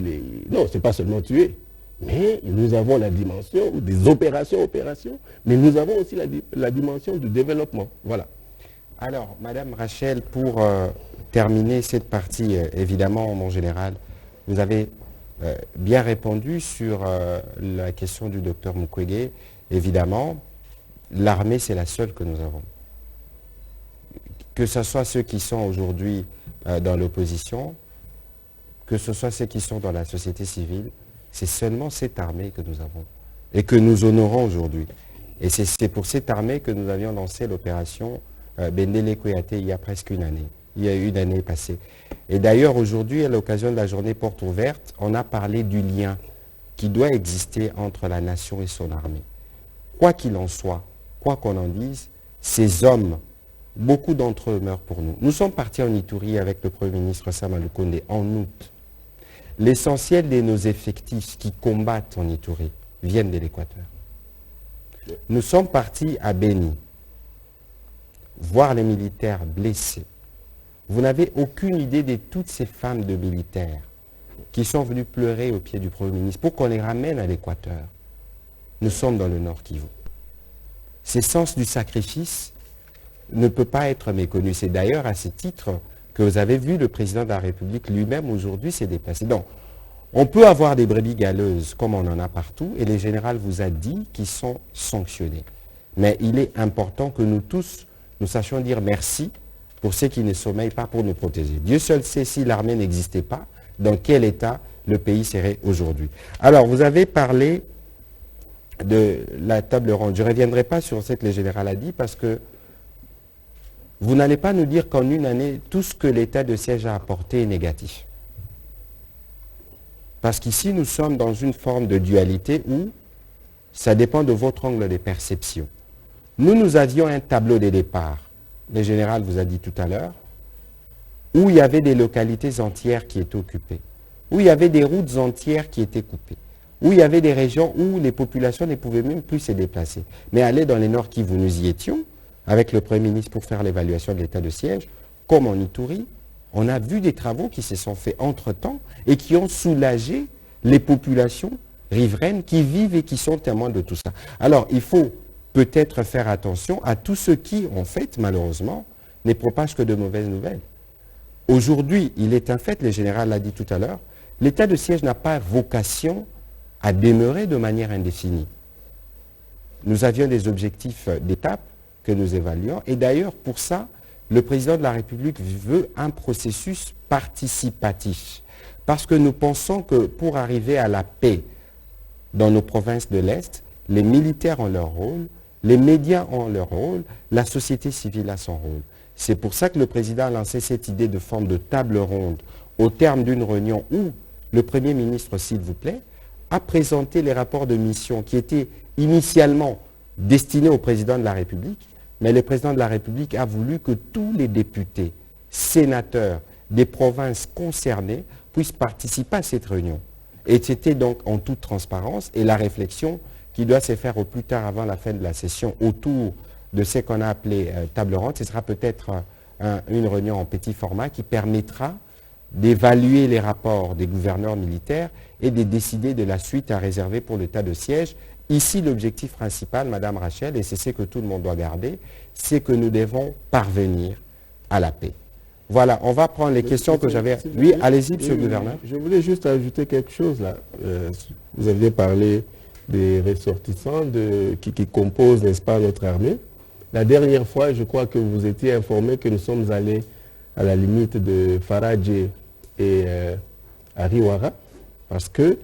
non, ce n'est pas seulement tuer, mais nous avons la dimension des opérations, mais nous avons aussi la dimension du développement. Voilà. Alors, Madame Rachel, pour terminer cette partie, évidemment, mon général, vous avez bien répondu sur la question du docteur Mukwege. Évidemment, l'armée, c'est la seule que nous avons. Que ce soit ceux qui sont aujourd'hui dans l'opposition, que ce soit ceux qui sont dans la société civile, c'est seulement cette armée que nous avons et que nous honorons aujourd'hui. Et c'est pour cette armée que nous avions lancé l'opération Bendele Kouyaté il y a presque une année. Il y a une année passée. Et d'ailleurs, aujourd'hui, à l'occasion de la journée porte ouverte, on a parlé du lien qui doit exister entre la nation et son armée. Quoi qu'il en soit, quoi qu'on en dise, ces hommes, beaucoup d'entre eux meurent pour nous. Nous sommes partis en Ituri avec le Premier ministre Sama Lukonde en août. L'essentiel de nos effectifs qui combattent en Ituri viennent de l'Équateur. Nous sommes partis à Béni, voir les militaires blessés. Vous n'avez aucune idée de toutes ces femmes de militaires qui sont venues pleurer au pied du Premier ministre pour qu'on les ramène à l'Équateur. Nous sommes dans le Nord Kivu. Ce sens du sacrifice ne peut pas être méconnu. C'est d'ailleurs à ce titre que vous avez vu le président de la République lui-même aujourd'hui s'est déplacé. Donc, on peut avoir des brebis galeuses comme on en a partout et le général vous a dit qu'ils sont sanctionnés. Mais il est important que nous tous, nous sachions dire merci pour ceux qui ne sommeillent pas pour nous protéger. Dieu seul sait si l'armée n'existait pas, dans quel état le pays serait aujourd'hui. Alors, vous avez parlé de la table ronde. Je ne reviendrai pas sur ce que le général a dit parce que vous n'allez pas nous dire qu'en une année, tout ce que l'état de siège a apporté est négatif. Parce qu'ici, nous sommes dans une forme de dualité où ça dépend de votre angle de perception. Nous avions un tableau de départ. Le général vous a dit tout à l'heure, où il y avait des localités entières qui étaient occupées, où il y avait des routes entières qui étaient coupées, où il y avait des régions où les populations ne pouvaient même plus se déplacer. Mais aller dans les Nord Kivu, nous y étions, avec le Premier ministre pour faire l'évaluation de l'état de siège, comme en Ituri, on a vu des travaux qui se sont faits entre-temps et qui ont soulagé les populations riveraines qui vivent et qui sont témoins de tout ça. Alors, il faut peut-être faire attention à tous ceux qui, en fait, malheureusement, ne propagent que de mauvaises nouvelles. Aujourd'hui, il est un fait, le général l'a dit tout à l'heure, l'état de siège n'a pas vocation à demeurer de manière indéfinie. Nous avions des objectifs d'étape que nous évaluons, et d'ailleurs, pour ça, le président de la République veut un processus participatif, parce que nous pensons que pour arriver à la paix dans nos provinces de l'Est, les militaires ont leur rôle, les médias ont leur rôle, la société civile a son rôle. C'est pour ça que le président a lancé cette idée de forme de table ronde au terme d'une réunion où le Premier ministre, s'il vous plaît, a présenté les rapports de mission qui étaient initialement destinés au président de la République, Mais le président de la République a voulu que tous les députés, sénateurs des provinces concernées puissent participer à cette réunion. Et c'était donc en toute transparence et la réflexion qui doit se faire au plus tard avant la fin de la session autour de ce qu'on a appelé table ronde. Ce sera peut-être une réunion en petit format qui permettra d'évaluer les rapports des gouverneurs militaires et de décider de la suite à réserver pour l'état de siège. Ici, l'objectif principal, Madame Rachel, et c'est ce que tout le monde doit garder, c'est que nous devons parvenir à la paix. Voilà, on va prendre les questions que j'avais. Oui, allez-y, Monsieur le Gouverneur. Je voulais juste ajouter quelque chose là. Vous aviez parlé des ressortissants qui composent, n'est-ce pas, notre armée. La dernière fois, je crois que vous étiez informé que nous sommes allés à la limite de Faradje et Ariwara, parce qu'il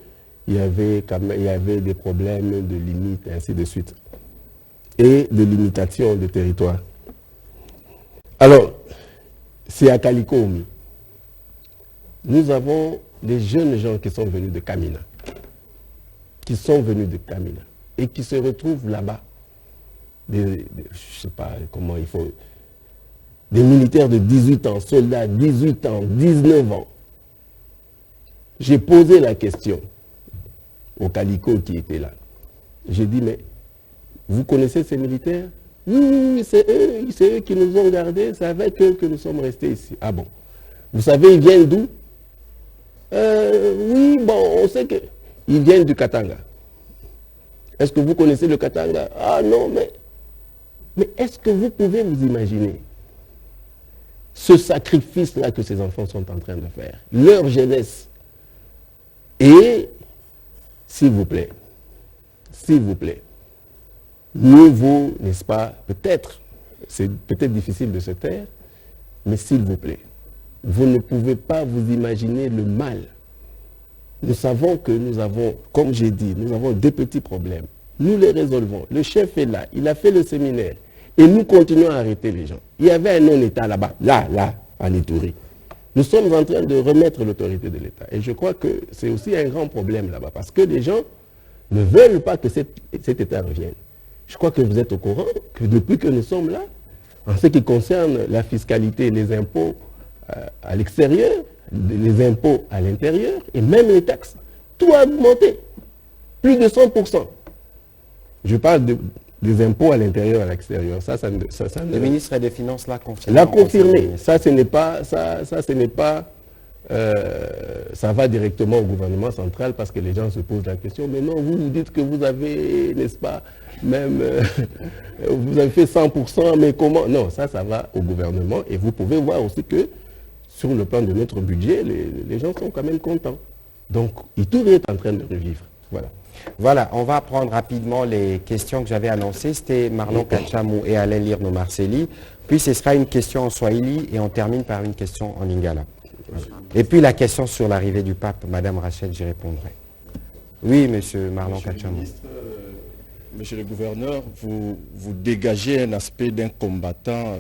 y avait des problèmes de limites, ainsi de suite, et de limitation de territoire. Alors, c'est à Kalikoumi. Nous avons des jeunes gens qui sont venus de Kamina, et qui se retrouvent là-bas. Je ne sais pas comment il faut... Des militaires de 18 ans, soldats 18 ans, 19 ans. J'ai posé la question au Kaliko qui était là. J'ai dit, mais vous connaissez ces militaires? Oui, c'est eux qui nous ont gardés, c'est avec eux que nous sommes restés ici. Ah bon? Vous savez, ils viennent d'où? Oui, bon, on sait qu'ils viennent du Katanga. Est-ce que vous connaissez le Katanga? Ah non, mais est-ce que vous pouvez vous imaginer ce sacrifice-là que ces enfants sont en train de faire, leur jeunesse? Et, s'il vous plaît, mieux vaut, n'est-ce pas, peut-être, c'est peut-être difficile de se taire, mais s'il vous plaît, vous ne pouvez pas vous imaginer le mal. Nous savons que nous avons, comme j'ai dit, nous avons deux petits problèmes. Nous les résolvons. Le chef est là, il a fait le séminaire. Et nous continuons à arrêter les gens. Il y avait un non-État là-bas, là, en Ituri. Nous sommes en train de remettre l'autorité de l'État. Et je crois que c'est aussi un grand problème là-bas, parce que les gens ne veulent pas que cet État revienne. Je crois que vous êtes au courant que depuis que nous sommes là, en ce qui concerne la fiscalité, les impôts à l'extérieur, les impôts à l'intérieur, et même les taxes, tout a augmenté. Plus de 100%. Je parle des impôts à l'intérieur et à l'extérieur. Le ministre des Finances l'a confirmé. L'a confirmé. Ça va directement au gouvernement central parce que les gens se posent la question. Mais non, vous nous dites que vous avez, n'est-ce pas, même, vous avez fait 100%, mais comment? Non, ça va au gouvernement. Et vous pouvez voir aussi que sur le plan de notre budget, les gens sont quand même contents. Donc, Ituri est en train de revivre. Voilà. Voilà, on va prendre rapidement les questions que j'avais annoncées. C'était Marlon Kachamou et Alain Lirno Marcelli. Puis ce sera une question en Swahili et on termine par une question en Lingala. Et puis la question sur l'arrivée du pape, Madame Rachel, j'y répondrai. Oui, Monsieur Marlon Kachamou. Monsieur le gouverneur, vous dégagez un aspect d'un combattant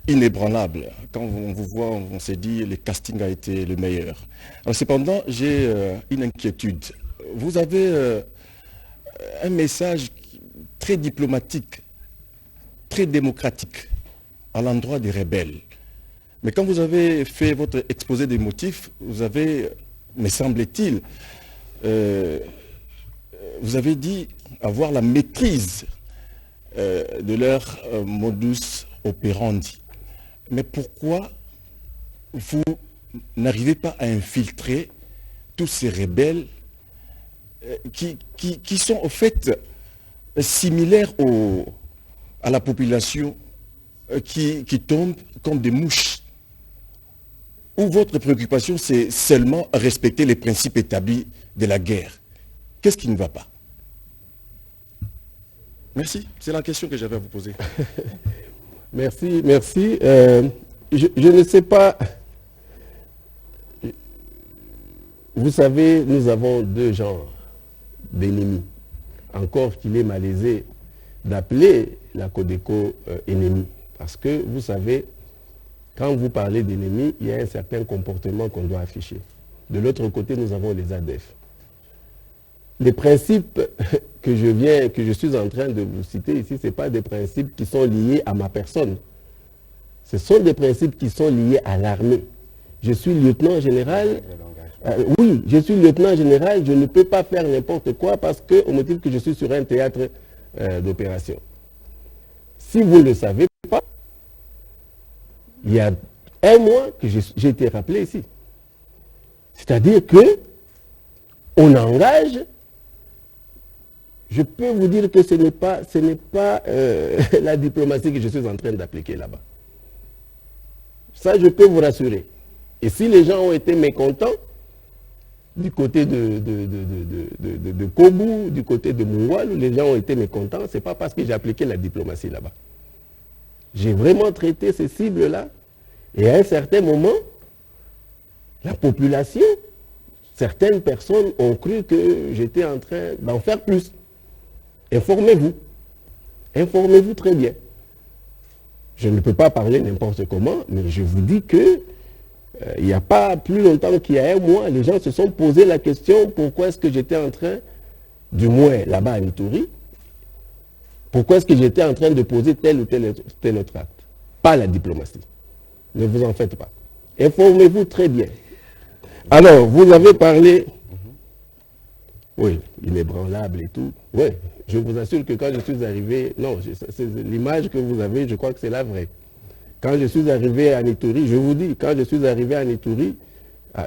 inébranlable. Quand on vous voit, on s'est dit le casting a été le meilleur. Alors, cependant, j'ai une inquiétude. Vous avez un message très diplomatique, très démocratique à l'endroit des rebelles. Mais quand vous avez fait votre exposé des motifs, vous avez, me semble-t-il, vous avez dit avoir la maîtrise de leur modus operandi. Mais pourquoi vous n'arrivez pas à infiltrer tous ces rebelles qui sont au fait similaires à la population qui tombe comme des mouches? Ou votre préoccupation, c'est seulement respecter les principes établis de la guerre? Qu'est-ce qui ne va pas? Merci, c'est la question que j'avais à vous poser. Merci. Je ne sais pas. Vous savez, nous avons deux genres d'ennemis. Encore qu'il est malaisé d'appeler la Codeco ennemi. Parce que, vous savez, quand vous parlez d'ennemis, il y a un certain comportement qu'on doit afficher. De l'autre côté, nous avons les ADF. Les principes que je suis en train de vous citer ici, ce n'est pas des principes qui sont liés à ma personne. Ce sont des principes qui sont liés à l'armée. Je suis lieutenant général. Oui, je suis lieutenant général, je ne peux pas faire n'importe quoi parce que, au motif que je suis sur un théâtre d'opération. Si vous ne le savez pas, il y a un mois que j'ai été rappelé ici. C'est-à-dire que on engage, je peux vous dire que ce n'est pas la diplomatie que je suis en train d'appliquer là-bas. Ça, je peux vous rassurer. Et si les gens ont été mécontents, du côté de Kobu, du côté de Mungwalu, les gens ont été mécontents, ce n'est pas parce que j'ai appliqué la diplomatie là-bas. J'ai vraiment traité ces cibles-là, et à un certain moment, la population, certaines personnes ont cru que j'étais en train d'en faire plus. Informez-vous. Informez-vous très bien. Je ne peux pas parler n'importe comment, mais je vous dis que il n'y a pas plus longtemps qu'il y a un mois, les gens se sont posé la question pourquoi est-ce que j'étais en train, du moins là-bas à Ituri, pourquoi est-ce que j'étais en train de poser tel ou tel autre acte. Pas la diplomatie. Ne vous en faites pas. Informez-vous très bien. Alors, vous avez parlé... Oui, il est branlable et tout. Oui, je vous assure que quand je suis arrivé... Non, c'est l'image que vous avez, je crois que c'est la vraie. Quand je suis arrivé à Ituri, je vous dis, quand je suis arrivé à Ituri,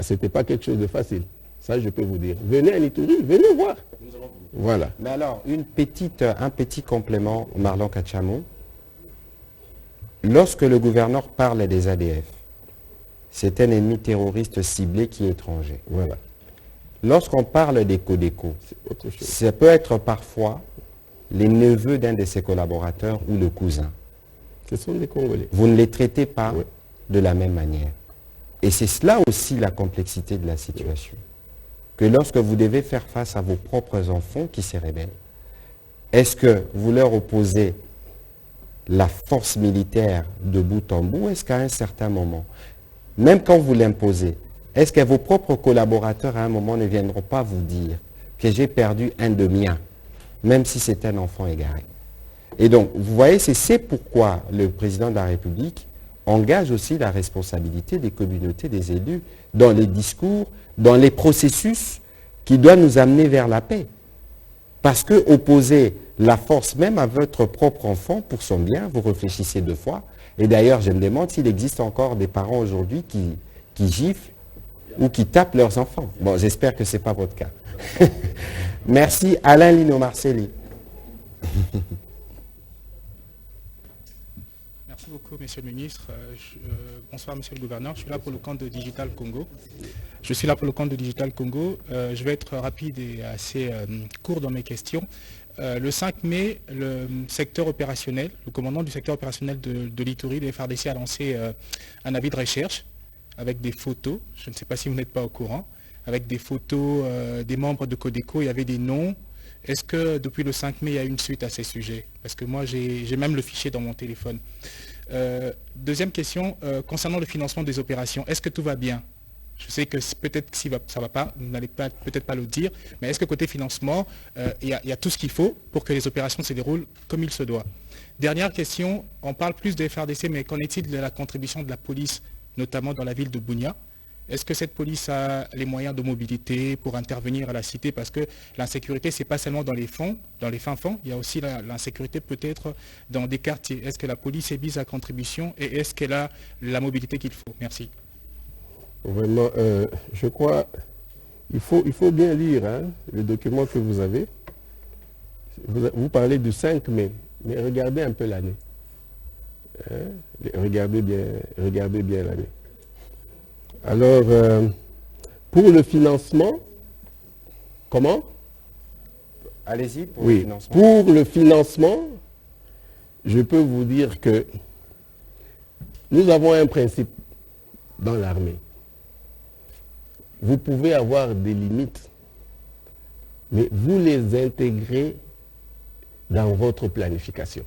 ce n'était pas quelque chose de facile. Ça, je peux vous dire. Venez à Ituri, venez voir. Voilà. Mais alors, un petit complément, Marlon Kachamou. Lorsque le gouverneur parle des ADF, c'est un ennemi terroriste ciblé qui est étranger. Voilà. Lorsqu'on parle des Codeco, ça peut être parfois les neveux d'un de ses collaborateurs ou le cousin. Ce sont des Congolais. Vous ne les traitez pas de la même manière. Et c'est cela aussi la complexité de la situation. Que lorsque vous devez faire face à vos propres enfants qui se rebellent, est-ce que vous leur opposez la force militaire de bout en bout? Est-ce qu'à un certain moment, même quand vous l'imposez, est-ce que vos propres collaborateurs à un moment ne viendront pas vous dire que j'ai perdu un de miens, même si c'est un enfant égaré? Et donc, vous voyez, c'est pourquoi le président de la République engage aussi la responsabilité des communautés, des élus, dans les discours, dans les processus qui doivent nous amener vers la paix. Parce que opposer la force même à votre propre enfant pour son bien, vous réfléchissez deux fois. Et d'ailleurs, je me demande s'il existe encore des parents aujourd'hui qui giflent ou qui tapent leurs enfants. Bon, j'espère que ce n'est pas votre cas. Merci, Alain Lino Marcelli. Merci beaucoup, Monsieur le Ministre. Bonsoir, Monsieur le Gouverneur. Je suis là pour le compte de Digital Congo. Je vais être rapide et assez court dans mes questions. Le 5 mai, le secteur opérationnel, le commandant du secteur opérationnel de l'Ituri, de FARDC, a lancé un avis de recherche avec des photos. Je ne sais pas si vous n'êtes pas au courant. Avec des photos des membres de Codeco, il y avait des noms. Est-ce que depuis le 5 mai, il y a une suite à ces sujets? Parce que moi, j'ai même le fichier dans mon téléphone. Deuxième question, concernant le financement des opérations, est-ce que tout va bien? Je sais que peut-être que ça ne va pas, vous n'allez peut-être pas le dire, mais est-ce que côté financement, il y a tout ce qu'il faut pour que les opérations se déroulent comme il se doit? Dernière question, on parle plus de FARDC, mais qu'en est-il de la contribution de la police, notamment dans la ville de Bunia? Est-ce que cette police a les moyens de mobilité pour intervenir à la cité? Parce que l'insécurité, ce n'est pas seulement dans les fins fonds, il y a aussi l'insécurité peut-être dans des quartiers. Est-ce que la police est mise à contribution et est-ce qu'elle a la mobilité qu'il faut? Merci. Vraiment, je crois il faut bien lire le document que vous avez. Vous parlez du 5 mai, mais regardez un peu l'année. Regardez bien l'année. Alors, pour le financement, comment? Allez-y pour le financement. Pour le financement, je peux vous dire que nous avons un principe dans l'armée. Vous pouvez avoir des limites, mais vous les intégrez dans votre planification.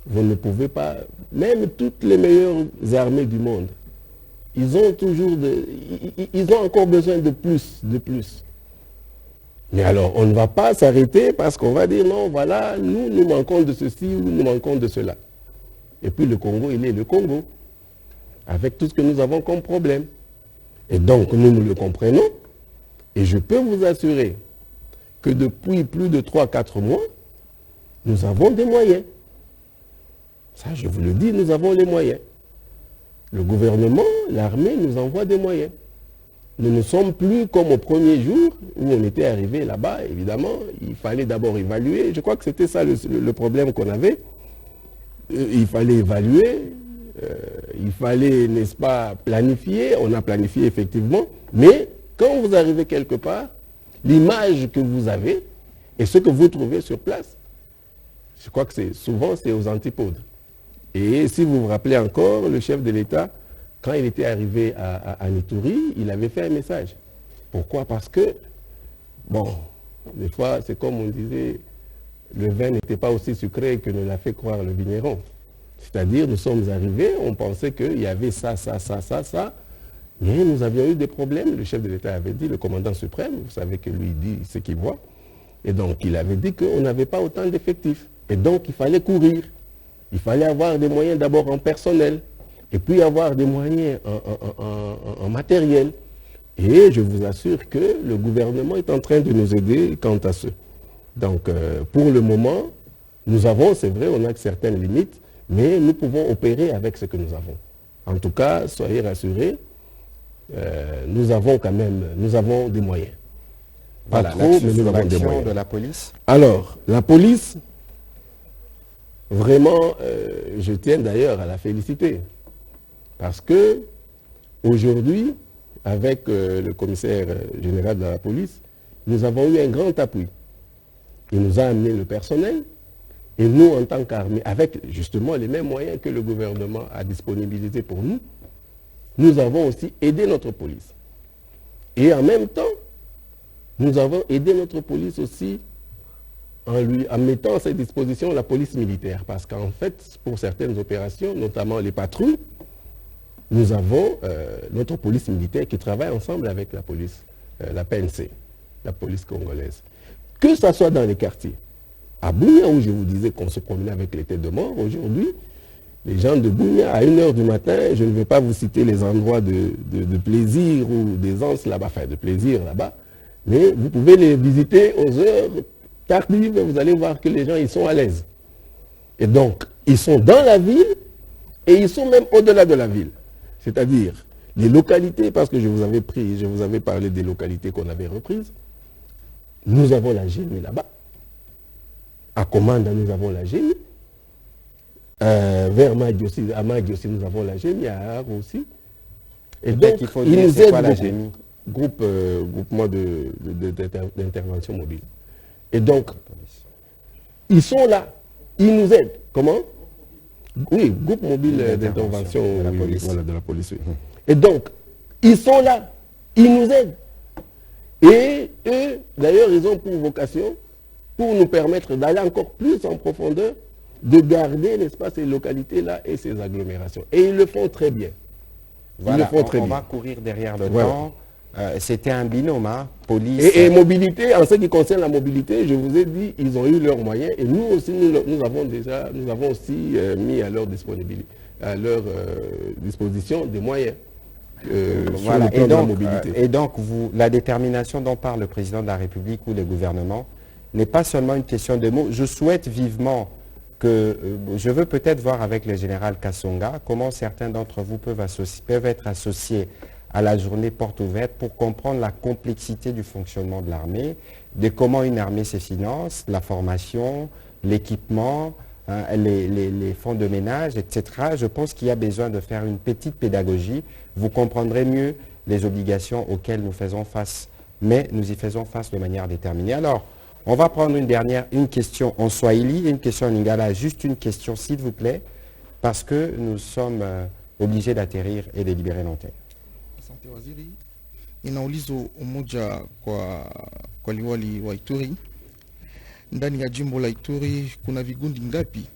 Vous ne pouvez pas, même toutes les meilleures armées du monde, ils ont encore besoin de plus. Mais alors, on ne va pas s'arrêter parce qu'on va dire non, voilà, nous manquons de ceci ou nous manquons de cela. Et puis le Congo, il est le Congo, avec tout ce que nous avons comme problème. Et donc, nous le comprenons. Et je peux vous assurer que depuis plus de 3-4 mois, nous avons des moyens. Ça, je vous le dis, nous avons les moyens. Le gouvernement, l'armée nous envoie des moyens. Nous ne sommes plus comme au premier jour où on était arrivé là-bas. Évidemment, il fallait d'abord évaluer. Je crois que c'était ça le problème qu'on avait. Il fallait évaluer, il fallait, n'est-ce pas, planifier. On a planifié effectivement. Mais quand vous arrivez quelque part, l'image que vous avez et ce que vous trouvez sur place, je crois que souvent c'est aux antipodes. Et si vous vous rappelez encore, le chef de l'État, quand il était arrivé à Ituri, il avait fait un message. Pourquoi? Parce que, bon, des fois, c'est comme on disait, le vin n'était pas aussi sucré que ne l'a fait croire le vigneron. C'est-à-dire, nous sommes arrivés, on pensait qu'il y avait ça, mais nous avions eu des problèmes. Le chef de l'État avait dit, le commandant suprême, vous savez que lui dit ce qu'il voit, et donc il avait dit qu'on n'avait pas autant d'effectifs. Et donc, il fallait courir. Il fallait avoir des moyens d'abord en personnel, et puis avoir des moyens en matériel. Et je vous assure que le gouvernement est en train de nous aider quant à ce. Donc, pour le moment, nous avons, c'est vrai, on a certaines limites, mais nous pouvons opérer avec ce que nous avons. En tout cas, soyez rassurés, nous avons quand même, nous avons des moyens. Pas Voilà, trop, mais nous avons des moyens. de la police. Alors, la police, vraiment, je tiens d'ailleurs à la féliciter. Parce que, aujourd'hui, avec le commissaire général de la police, nous avons eu un grand appui. Il nous a amené le personnel, et nous, en tant qu'armée, avec justement les mêmes moyens que le gouvernement a disponibilisés pour nous, nous avons aussi aidé notre police. Et en même temps, nous avons aidé notre police aussi en mettant à sa disposition la police militaire. Parce qu'en fait, pour certaines opérations, notamment les patrouilles, nous avons notre police militaire qui travaille ensemble avec la police, la PNC, la police congolaise. Que ce soit dans les quartiers. À Bunia, où je vous disais qu'on se promenait avec les têtes de mort, aujourd'hui, les gens de Bunia, à 1h du matin, je ne vais pas vous citer les endroits de plaisir ou d'aisance là-bas, enfin de plaisir là-bas, mais vous pouvez les visiter aux heures tardives, vous allez voir que les gens, ils sont à l'aise. Et donc, ils sont dans la ville et ils sont même au-delà de la ville. C'est-à-dire, les localités, parce que je vous avais parlé des localités qu'on avait reprises, nous avons la GMI là-bas. À Komanda, nous avons la GMI. Vers Madi aussi, à Madi aussi, nous avons la GMI, à Har aussi. Et donc, il faut ils dire nous c'est quoi aident la beaucoup. GMI? Groupement d'intervention mobile. Et donc, ils sont là. Ils nous aident. Comment? Oui, groupe mobile d'intervention de la police. Voilà, de la police. Oui. Et donc, ils sont là. Ils nous aident. Et eux, d'ailleurs, ils ont pour vocation, pour nous permettre d'aller encore plus en profondeur, de garder, n'est-ce pas, ces localités-là et ces agglomérations. Et ils le font très bien. Voilà, ils le font très on bien. va courir derrière le Voilà. temps. C'était un binôme, hein, police. Et mobilité, en ce qui concerne la mobilité, je vous ai dit, ils ont eu leurs moyens et nous aussi, nous avons aussi mis à leur disponibilité, à leur disposition des moyens. Voilà. Sur le plan de la mobilité. Et donc, la détermination dont parle le président de la République ou le gouvernement n'est pas seulement une question de mots. Je souhaite vivement que, je veux peut-être voir avec le général Kassonga comment certains d'entre vous peuvent être associés à la journée porte ouverte pour comprendre la complexité du fonctionnement de l'armée, de comment une armée se finance, la formation, l'équipement, les fonds de ménage, etc. Je pense qu'il y a besoin de faire une petite pédagogie. Vous comprendrez mieux les obligations auxquelles nous faisons face, mais nous y faisons face de manière déterminée. Alors, on va prendre une question en Swahili et une question en Lingala. Juste une question, s'il vous plaît, parce que nous sommes obligés d'atterrir et de libérer l'antenne. Asante waziri, ninaulizo umoja kwa liwali wa Ituri. Ndani ya jimbo la Ituri kuna vigundi ngapi?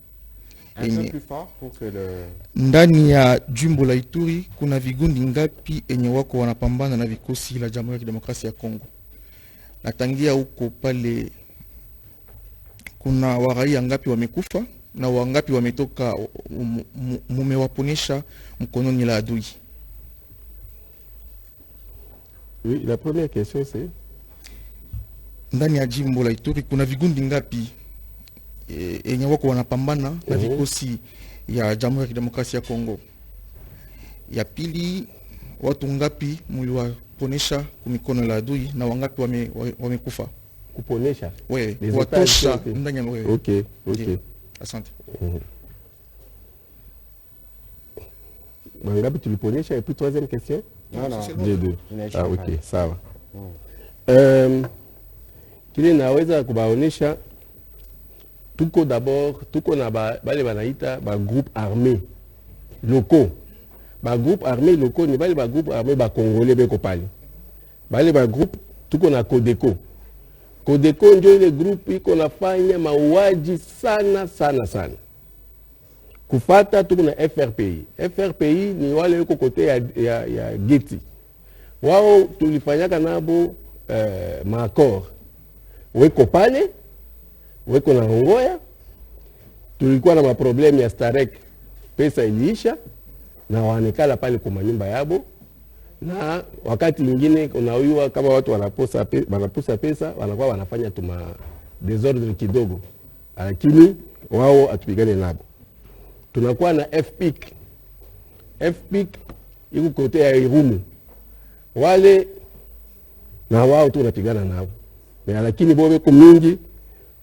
Un peu plus fort pour que le... Ndani ya jimbo la Ituri kuna vigundi ngapi enye wako wanapambana na vikosi la Jamhuri ya Kidemokrasia ya Kongo? natangia huko pale kuna waraia ngapi wamekufa na wangapi wametoka mumewaponesha mkononi la adui? Oui, la première question c'est ndani ya jimbo la Ituri kuna vigundi ngapi yenye wako wanapambana na vikosi ya Jamhuri ya Kidemokrasia ya Kongo? Ya pili, watu ngapi mliwaponesha kumikono la adui na wangapi wamekufa? kuponesha? Oui, Les watosha otages, ndani ya wewe. Ok, ok. Asante. Mangapi tuliponesha? Et puis troisième question? Non, non. Les deux. Inaisha Ah, ok, pale. sawa. Kile naweza kubaonesha, tuko d'abord, tuko na bale banaita ba groupe armé locaux. Ba groupe armé locaux ni bale ba groupe armé ba congolais beko pale. Bale ba groupe tuko na Codeco. Codeco ndio ile groupe iko nafanya mauaji sana sana sana. Kufata tuko na FRPI. FRPI ni wale yuko kote ya Geti. Wao tulifanyaka nabo maakor. Weko pale, weko na Hongoya. Tulikuwa na maproblemu ya Starek. Pesa iliisha na wanekala pale kwa manyumba yabo. Na wakati ingine unayua kama watu wanapusa pesa, wanakuwa wanafanya tuma desordre kidogo. Lakini wao atupigane nabo. Tunakuwa na FPIC. FPIC iko kote ya Irumu. Wale na wao tunapigana nao. Lakini bobe kumingi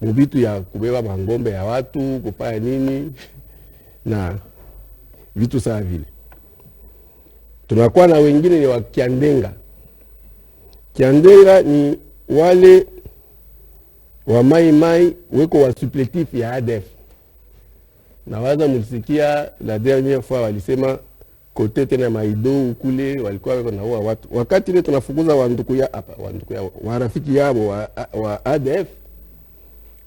mubitu ya kubeba mangombe ya watu, kufanya nini na vitu sawa vile. Tunakuwa na wengine ni wa Kiandenga. Kiandenga ni wale wa mai weko wa supplétif ya ADF. Na waza mulisikia la dernière fois walisema kote tena Maido ukule walikuwa weko na watu. Wakati ile tunafukuza wanduku ya warafiki yao wa ADF,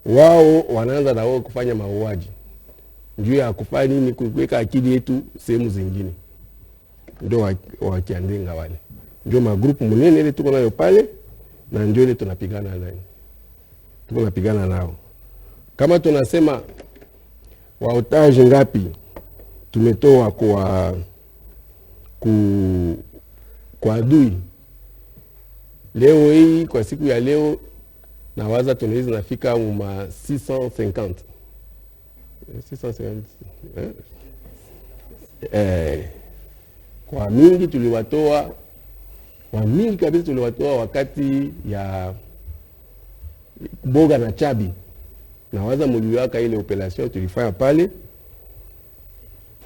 wao wanaanza na wao kufanya mauaji. Njoo ya kufanya nini? Kuweka akili yetu sehemu zingine. Ndio wa Kiandenga wale. Ndio magrupu munene ile tuko nayo pale na ndio ile tunapigana nayo. Tuko napigana nao. Kama tunasema waotaje ngapi tumetoa kwa adui leo hii, kwa siku ya leo na waza tunaweza nafika uma 650 kwa mingi tuliwatoa, kwa mingi kabisa tuliwatoa wakati ya Boga na Chabi. Na waza muliwaka ile operation tulifanya pale,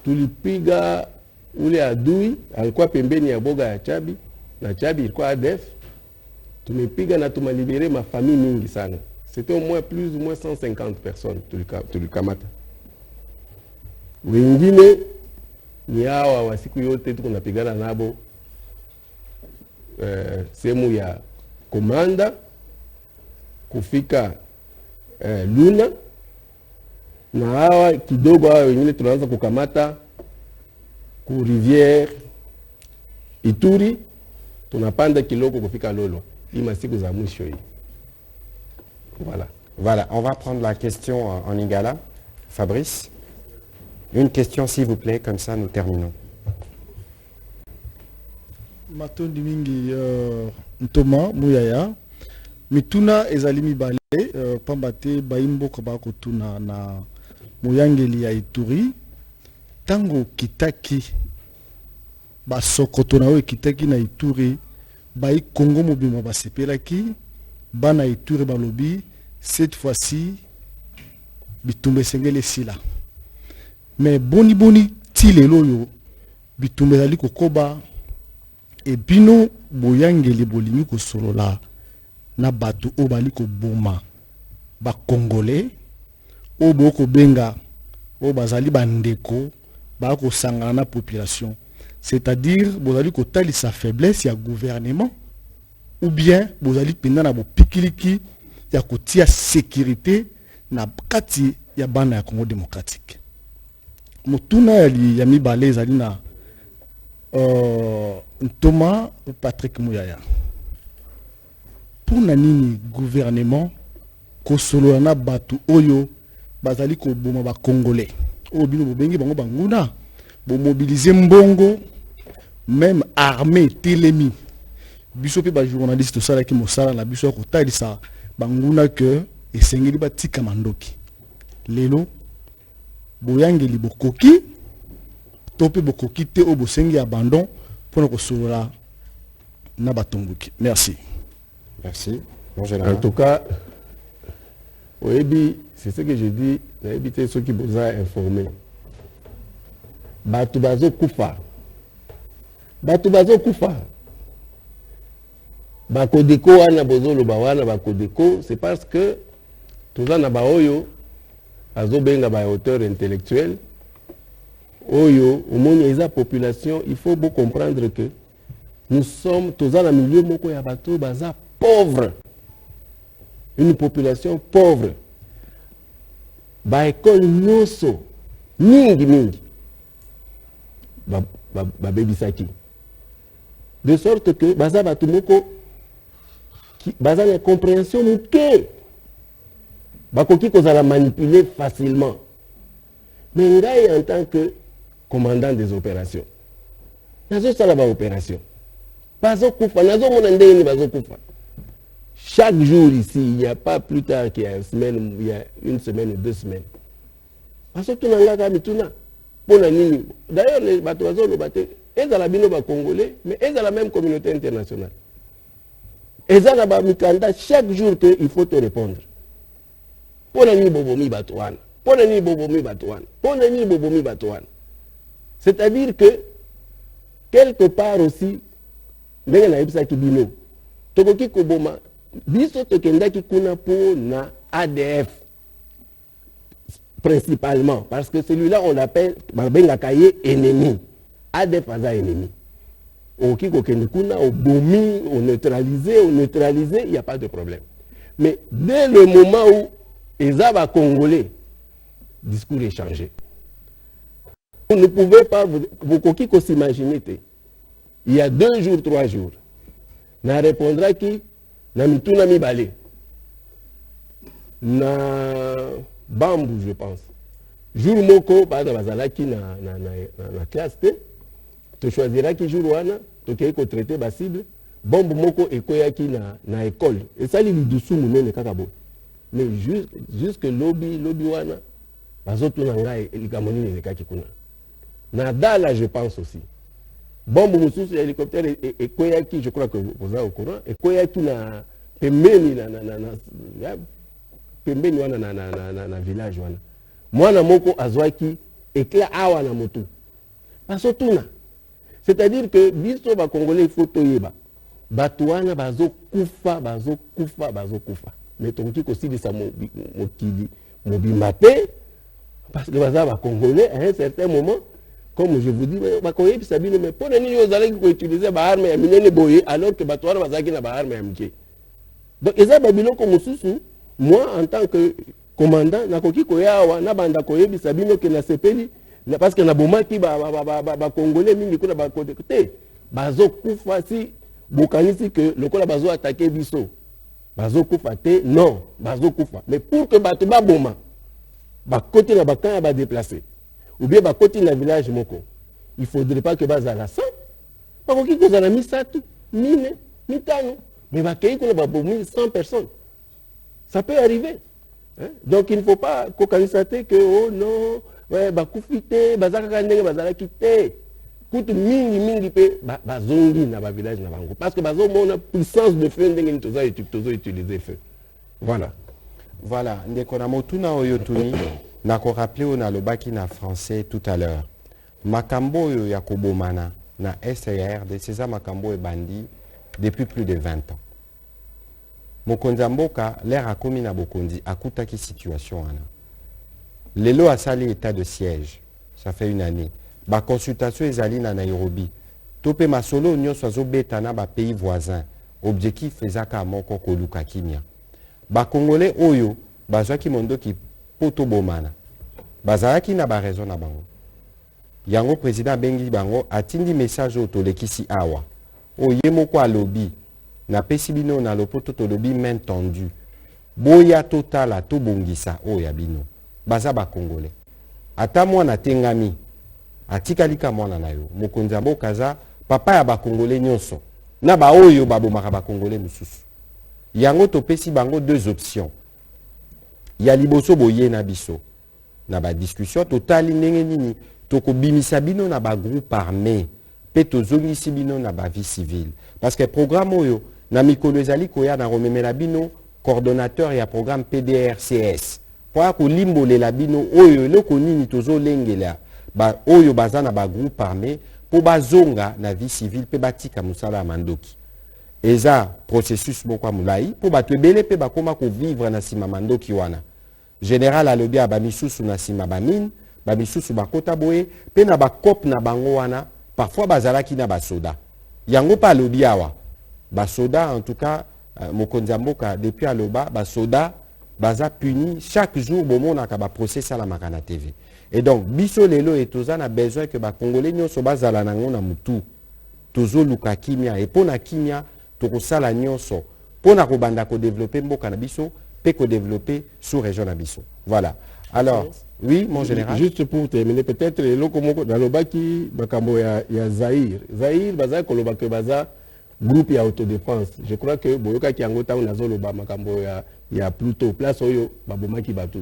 tulipiga ule adui alikuwa pembeni ya Boga ya Chabi, na Chabi ilikuwa ADF. Tumepiga na tumalibere mafamili mingi sana. C'était au moins plus ou moins 150 personnes tulikamata. Wengine ni hawa wa siku yote tuko napigana nabo sehemu ya Komanda kufika Luna, na hawa kidogo hawa wengine tunaanza kukamata ku Rivière Ituri, tunapanda kiloko kufika Lolo. Ima siku za mwisho hii. Voilà. Voilà, on va prendre la question en Lingala. Fabrice, une question s'il vous plaît, comme ça nous terminons. Matondi mingi Ntoma Muyaya mituna ezali mibale pambate baimboka bakotuna na moyangeli ya Ituri tango kitaki basokoto na oyo kitaki na Ituri bai Kongo mobima basepelaki bana Ituri balobi cette fois-ci bitumbe sengele sila mais boni tilelo yo bitumbe zali kokoba e bino boyangeli bolimi ko solola na batu o bali ko boma ba Congolais o boko benga o bazali bandeko ba ko sangana na population, c'est-à-dire bozali ko tali sa faiblesse ya gouvernement ou bien bozali penda na bo pikiliki ya kotia sécurité na kati ya bana ya Congo démocratique. Motuna ya mibale ezali na Ntoma Patrick Muyaya. pour nani gouvernement kosolo na batu oyo bazali ko boma ba congolais o bino bobengi bango banguna bo mobiliser mbongo même armée telemi biso pe ba journaliste sala ki mosala na biso ko talisa banguna que esengeli batika mandoki lelo boyangeli bokoki tope bokoki te o bosengi abandon pour ko solola na batombuki. Merci. Merci. En tout cas, c'est ce que je dis, éviter ceux qui vous ont informé. Batubazo Koufa. Batubazo Koufa. Bakodeko wana bozo lobawana bakodeko, c'est parce que tout ça na baoyo azo benga ba auteur intellectuel. Oyo, au monde eza population, il faut beaucoup comprendre que nous sommes tous dans le milieu moko ya bato baza pauvre. Une population pauvre. Ba école nyoso mingi ba baby saki. De sorte que baza bato moko qui baza la compréhension muke. Bakoki kozala manipuler facilement. Mais ngai en tant que commandant des opérations. Nazo sala ba opération. Bazo kufa, nazo mona ndeni bazo kufa. Chaque jour ici, il n'y a pas plus tard qu'il y a une semaine ou 2 semaines. Bazo tunanga ka mituna. Pona nini. D'ailleurs les bato bazo lo baté, ezala bino ba congolais, mais ezala même communauté internationale. Ezala ba mikanda chaque jour que il faut te répondre. Pona ni bobomi batouane. Pona ni bobomi batouane. Pona ni bobomi batouane. C'est-à-dire que quelque part aussi ndenge na yebisa ki bino tokoki koboma biso tokendaki kuna po na ADF principalement parce que celui-là on l'appelle babenga kaye ennemi. ADF aza ennemi. Oki kokende kuna obomi, on neutralisé, il n'y a pas de problème. Mais dès le moment où ezaba congolais, discours est changé. Vous ne pouvez pas vous koki ko s'imaginer. Il y a 2 jours, 3 jours, na répondra qui na mituna mibale na bambu je pense. Jour moko bada bazalaki na classe T, tu choisiras qui jour wana, tu kei ko traiter ba cible, bombu moko ekoyaki na école. Et ça li dusu munene kaka bo. Mais jusque lobby wana bazotu na ngai likamoni ne kaki kuna. Na dala je pense aussi. Bombe mususu hélicoptère et koyaki, je crois que vous êtes au courant, et koyaki na pembeni pembeni wana na village wana. Mwana moko azwaki éclat awa na moto. Pasotuna. C'est-à-dire que biso ba congolais il faut toyeba. Batouana bazo kufa. Mais toki ko silisa mokili mobimate parce que baza ba congolais à un certain moment. Comme je vous dis, mais pour les gens qui utilisent des armes alors que les gens qui ont des armes. Donc, ils ont comme sous moi, en tant que commandant, je suis parce que les Congolais sont attaqué Bisso. Non, mais pour que les gens soient déplacés. Ou bien bah côté dans village moko, il faudrait pas que bas à la 100. Pas qu'on ait la mis ça tout, mine, mitano, mais bah qu'il y ait 100 personnes. Ça peut arriver. Hein? Donc il ne faut pas constater que oh non, ouais bah koufité, bah zakakandenge, bah zalakité. Coûte mingi pe bah zongi na ba village na bango parce que bah zo mon puissance de feu ndenge nitoza utiliser feu. Voilà. Voilà, ndeko na motuna oyotuni. Nako rappelé on a le baki na français tout à l'heure. Makambo yo ya kobomana na SAR de César Makambo et bandi depuis plus de 20 ans. Mokonzi mboka l'air a commis na bokonzi akuta ki situation ana. Lelo a sali état de siège. Ça fait 1 année. Ba consultation ezali na Nairobi. Topé masolo nyonso azobeta na ba pays voisins. Objectif ezaka moko koluka kimia. Ba congolais oyo bazwaki mondoki poto bomana. Bazalaki na ba raison na bango. Yango président bengi bango atindi message au tolekisi awa. O yemoko alobi na pesibino na lopoto to lobi main tendue. Boya totala to bongisa oya bino. Baza ba Congolais. Ata mwana tengami. Atikalika mwana na yo. Mokonzi kaza papa ya ba Congolais nyonso. Na ba oyo babomaka ba Congolais mususu. Yango to pesi bango deux options. Ya liboso boye na biso. Na ba discussion totali ndenge nini toko bimisa bino na ba groupe armé. Pe tozongisi bino na ba vie civile. Parce que programme oyo na mikolo ezali koya na romemela bino coordonnateur ya programme PDRCS. Pour ko limbolela bino oyo loko nini tozolengela ba oyo baza na ba groupe armé po bazonga na vie civile pe batika musala mandoki. Eza processus moko mulai po bato ebele pe bakoma ko vivre na sima mandoki wana. Général alobi a bamisusu na sima bamine, bamisusu bakota boye pe na bakop na bango wana parfois bazalaki na basoda. Yango pa alobi awa. Basoda en tout cas mokonzi mboka depuis aloba basoda baza puni chaque jour bomonaka ba procès à la makana TV. Et donc biso lelo et tozana besoin que ba Congolais nyonso bazala nango na mutu. Tozo luka kimia et pona kimia tokosala nyonso pona ko banda ko développer mboka na biso pe ko développer sous région na biso. Voilà. Alors, oui, mon général. Juste pour terminer, peut-être les locaux dans le baki bakambo ya Zaïre. Zaïre baza kolobake baza groupe ya autodéfense. Je crois que boyoka ki angota on azolo ba makambo ya plutôt place oyo babomaki bato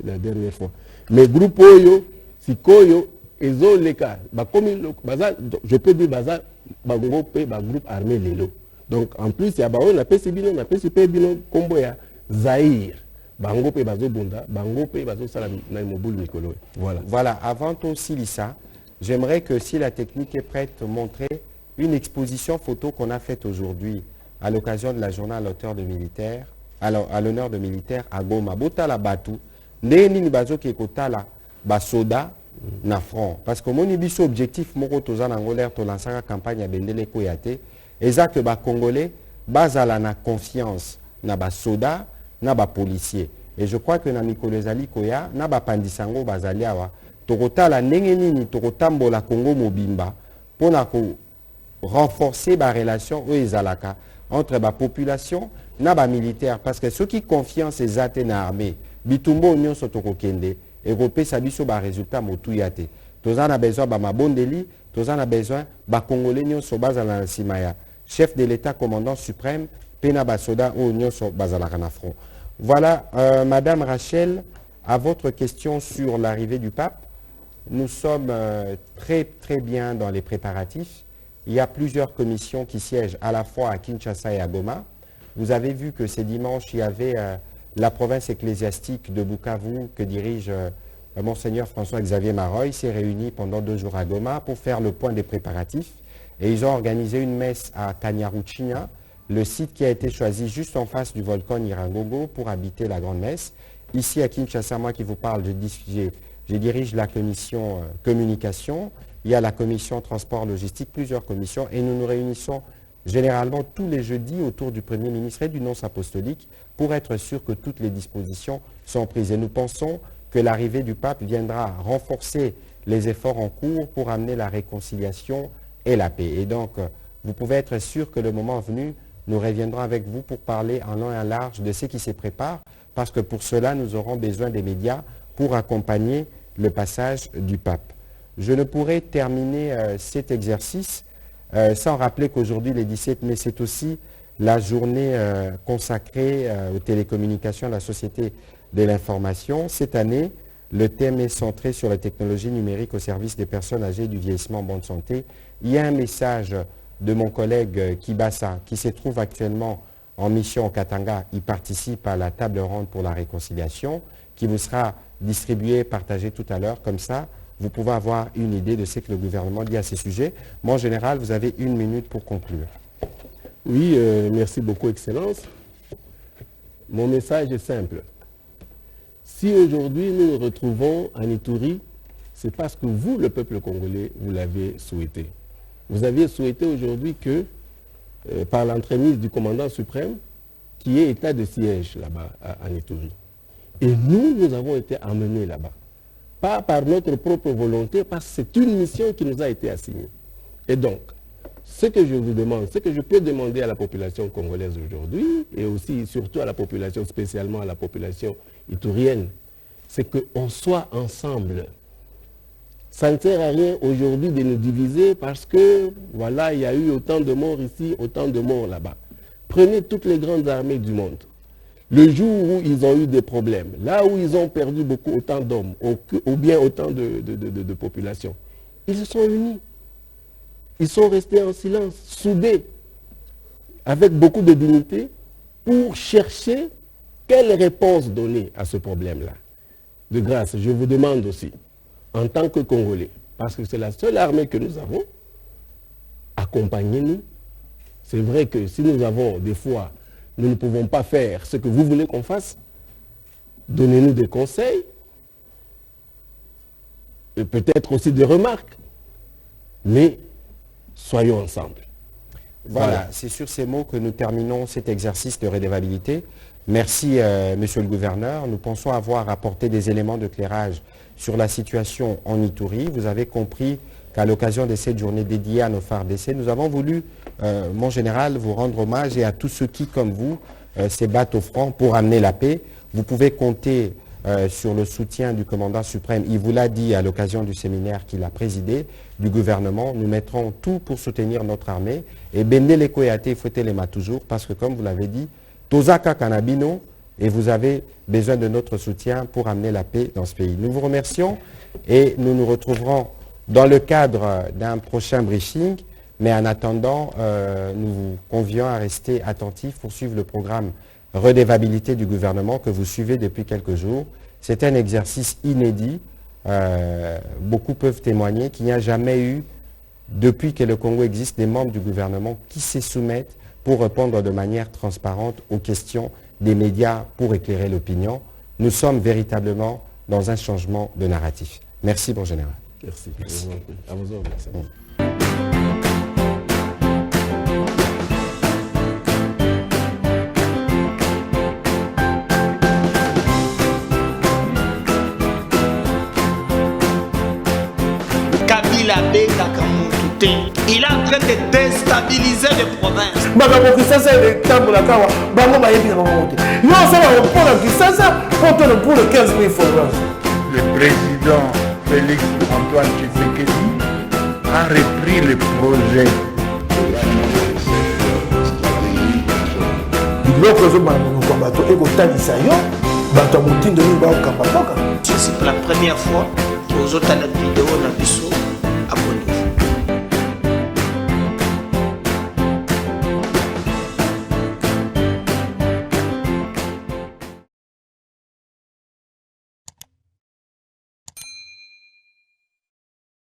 la dernière fois. Mais groupe oyo sikoyo ezoleka ba comme baza je peux dire baza ba groupe ba groupe armé lelo. Donc en plus ya ba on a PCBino na PCP bino kombo ya Zaïre. Bango pe bazo bunda, bango pe bazo sala na mobile mikolo. Voilà. Voilà, avant aussi Lisa, j'aimerais que si la technique est prête, montrer une exposition photo qu'on a faite aujourd'hui à l'occasion de la journée à l'auteur de militaire, à l'honneur de militaire à Goma. Botala Batu, Neni Bazo qui kotala basoda na front. Parce que mon biso objectif moko tozan angolaire to lansaka campagne à Bendele Koyate, eza que ba Congolais bazala na confiance na basoda na ba policier. Et je crois que na mikolo ezali koya na ba pandisango bazali awa tokotala ndenge nini tokotambola Congo mobimba pona ko renforcer la relation entre la population et les militaires. Parce que ceux qui confiance les athées armées, bitumbo union sotoko kende, et repé sabiso ba résultat motouyate. Tous en a besoin de mabondeli, tous en a besoin de Congolais union so bazala na simaya. Chef de l'État, commandant suprême, pena basoda ou union so bazala na front. Voilà, Madame Rachel, à votre question sur l'arrivée du pape, nous sommes très bien dans les préparatifs. Il y a plusieurs commissions qui siègent à la fois à Kinshasa et à Goma. Vous avez vu que ces dimanches, il y avait la province ecclésiastique de Bukavu que dirige Monseigneur François-Xavier Maroy. Il s'est réuni pendant 2 jours à Goma pour faire le point des préparatifs. Et ils ont organisé une messe à Kanyaruchinya, le site qui a été choisi juste en face du volcan Nyiragongo pour habiter la grande messe. Ici à Kinshasa, moi qui vous parle, je dirige la commission communication. Il y a la commission transport logistique, plusieurs commissions, et nous nous réunissons généralement tous les jeudis autour du Premier ministre et du nonce apostolique pour être sûr que toutes les dispositions sont prises. Et nous pensons que l'arrivée du pape viendra renforcer les efforts en cours pour amener la réconciliation et la paix. Et donc, vous pouvez être sûr que le moment venu, nous reviendrons avec vous pour parler en long et en large de ce qui se prépare, parce que pour cela, nous aurons besoin des médias pour accompagner le passage du pape. Je ne pourrais terminer cet exercice sans rappeler qu'aujourd'hui, le 17 mai, c'est aussi la journée consacrée aux télécommunications, à la société de l'information. Cette année, le thème est centré sur la technologie numérique au service des personnes âgées et du vieillissement en bonne santé. Il y a un message de mon collègue Kibasa qui se trouve actuellement en mission au Katanga. Il participe à la table ronde pour la réconciliation qui vous sera distribuée, partagée tout à l'heure. Comme ça, vous pouvez avoir une idée de ce que le gouvernement dit à ces sujets. Mon général, vous avez 1 minute pour conclure. Oui, merci beaucoup, Excellence. Mon message est simple. Si aujourd'hui nous nous retrouvons en Ituri, c'est parce que vous, le peuple congolais, vous l'avez souhaité. Vous aviez souhaité aujourd'hui que, par l'entremise du commandant suprême, qu'il y ait état de siège là-bas en Ituri. Et nous avons été emmenés là-bas. Pas par notre propre volonté, parce que c'est une mission qui nous a été assignée. Et donc, ce que je vous demande, ce que je peux demander à la population congolaise aujourd'hui, et aussi surtout à la population, spécialement à la population itourienne, c'est qu'on soit ensemble. Ça ne sert à rien aujourd'hui de nous diviser parce que, voilà, il y a eu autant de morts ici, autant de morts là-bas. Prenez toutes les grandes armées du monde. Le jour où ils ont eu des problèmes, là où ils ont perdu autant d'hommes, ou bien autant de population, ils se sont unis. Ils sont restés en silence, soudés, avec beaucoup de dignité, pour chercher quelle réponse donner à ce problème-là. De grâce, je vous demande aussi, en tant que Congolais, parce que c'est la seule armée que nous avons, accompagnez-nous. C'est vrai que si nous avons des fois, nous ne pouvons pas faire ce que vous voulez qu'on fasse, donnez-nous des conseils, et peut-être aussi des remarques, mais soyons ensemble. Voilà, c'est sur ces mots que nous terminons cet exercice de redevabilité. Merci, monsieur le gouverneur. Nous pensons avoir apporté des éléments d'éclairage sur la situation en Ituri. Vous avez compris qu'à l'occasion de cette journée dédiée à nos FARDC, nous avons voulu, mon général, vous rendre hommage et à tous ceux qui, comme vous, se battent au front pour amener la paix. Vous pouvez compter sur le soutien du commandant suprême. Il vous l'a dit à l'occasion du séminaire qu'il a présidé, du gouvernement. Nous mettrons tout pour soutenir notre armée. Et Bendele Koyate, fouettez-les-ma toujours, parce que comme vous l'avez dit, Tozaka Kanabino, et vous avez besoin de notre soutien pour amener la paix dans ce pays. Nous vous remercions et nous nous retrouverons dans le cadre d'un prochain briefing. Mais en attendant, nous vous convions à rester attentifs pour suivre le programme redevabilité du gouvernement que vous suivez depuis quelques jours. C'est un exercice inédit. Beaucoup peuvent témoigner qu'il n'y a jamais eu, depuis que le Congo existe, des membres du gouvernement qui se soumettent pour répondre de manière transparente aux questions des médias pour éclairer l'opinion. Nous sommes véritablement dans un changement de narratif. Merci, bon général. Merci. Merci. À vous autres, merci. Il est en train de déstabiliser les provinces. Le président Félix Antoine Tshisekedi a repris le projet. C'est pour la première fois que vous avez la vidéo dans le